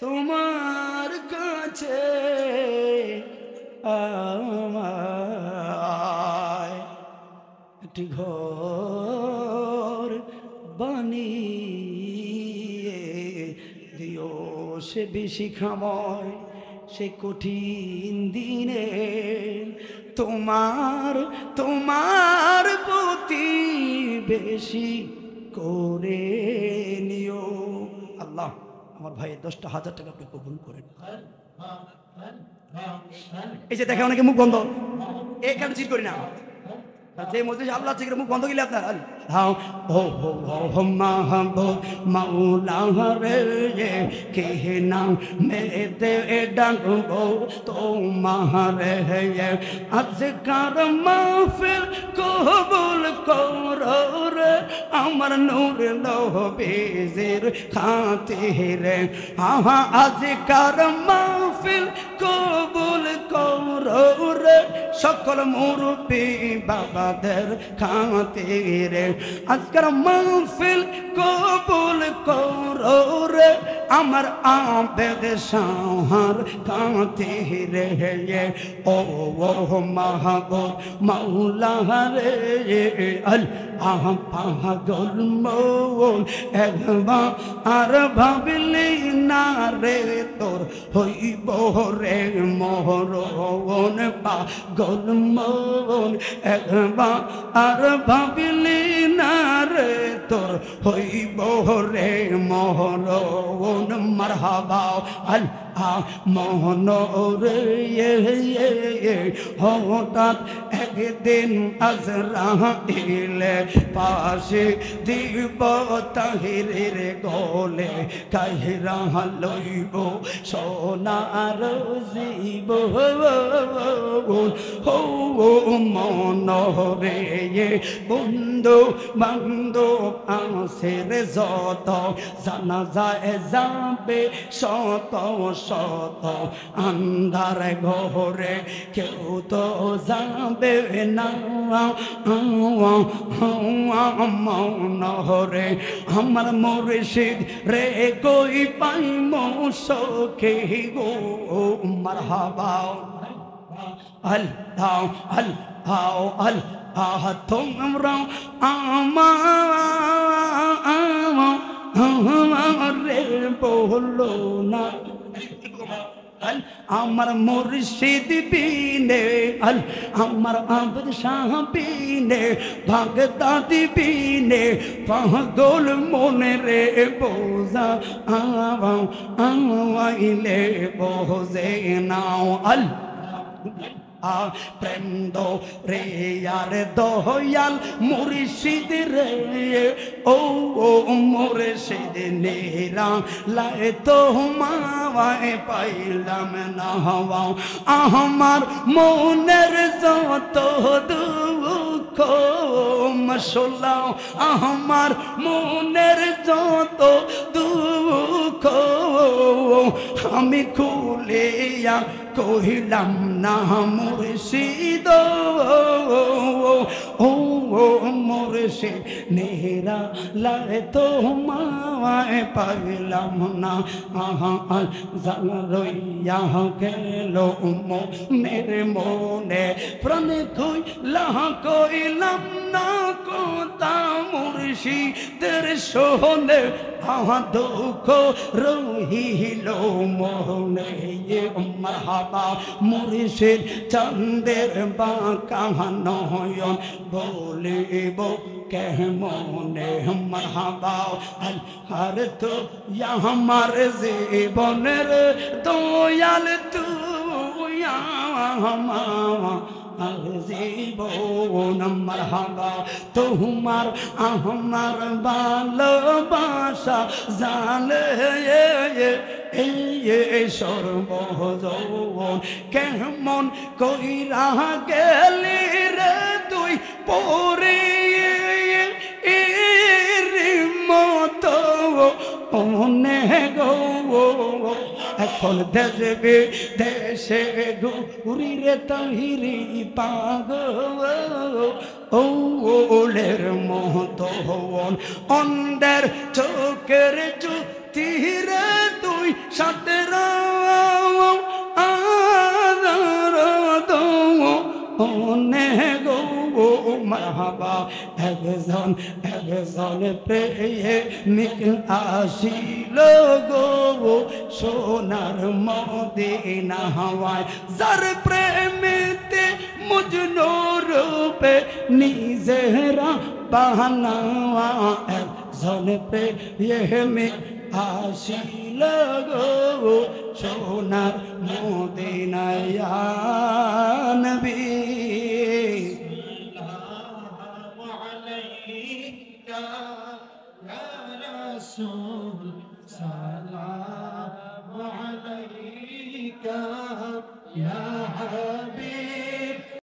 তোমার কাছে আমায় একটি ঘর বানিয়ে দিও, সে বেশি খাময় সে কঠিন দিনে তোমার তোমার প্রতি বেশি করে নিও। আল্লাহ আমার ভাইয়ের 10,000 টাকা আপনি কবুল করেন। এই যে দেখে অনেকে মুখ বন্ধ, এই কারণে চিট করি না, যে মধ্যে আল্লাহ থেকে মুখ বন্ধ গেলে আপনার মাহবুব মাওলা রে কে নাম মেতে ডাকবো তোমার আজকার মাহফিল কবুল করো রে আমার নূর নবীর খাতিরে। আজকার মাহফিল কবুল করো রে সকল মুরব্বি বাবাদের খাতিরে। আজকের মাহফিল কবুল করো রে আমার আবেদ শাহর খাতিরে। ও মাহবুব মাওলা রে আল্লাহ পাগল মন একবার আর ভাবলি না রে তোর হইব রে মরণ। পাগল মন একবার আর ভাবলি না রে তোর হইব রে মরণ। মারহাবা আল্লাহ মোহন রে হঠাৎ একদিন আজরাইলে পাশে দিব তাহিরের গলে কাহিরা লইব সোনার জীবন। হো মন রে বন্ধু বান্ধব আছে রে যত জানা যায় যাবে শত শত আন্ধার ঘরে কেউ তো যাবে না মন রে আমার মুর্শিদ রে কই পাইম সখে গো। মারহাবা আল্লাহ আল্লাহ আল্লাহ তোমরা আমার রে বলো না আমার মুর্শিদ বিনে আমার আবদ শাহ বিনে ভাগদাদি বিনে পাগল মনে রে বোঝা আওয়াইলে বোঝে নাও প্রেম দো রে আর দয়াল মুর্শিদ রে ও মুর্শিদ নেরা লাই তো মাওয়ায় পাইলাম না হওয়া আমার মনের যত দুঃখ মশলা আমার মনের যত দুঃখ আমি খুলিয়া কহিলাম না মুর্শিদ ও মুর্শিদ নেরা লাই তো মাওয়ায় পাইলাম না রইয়া গেল মেরে মনে প্রাণে কইলাম না কথা মুর্শিদের সোহনে দুঃখ রহিল মনে। মারহাবা মুর্শিদ চন্দের বাঁকা নয়ন বলিব কেমনে। মারহাবা হর তো আমার জীবনের দয়াল তুই আমার জীবন। মারহাবা তোমার আমার ভালোবাসা জানে সর্বযৌবন কেমন কইরা গেলি রে তুই পরে এর মতো মনে গো এখন দেশে দেশে ঘুরি রে তাহিরি পাগল ওলের মতো অন্ধের চোখের জ্যোতি রে তুই সাথে মনে গো মারহাবা একজন প্রেমিক আসিল গো সোনার মদিনা হাওয়ায় যার প্রেমেতে মজনু রূপে নিজেরা বাহানাওয়া একজন প্রেমিক আসিল গো সোনার মদিনায় নবী سلام عليك يا حبيب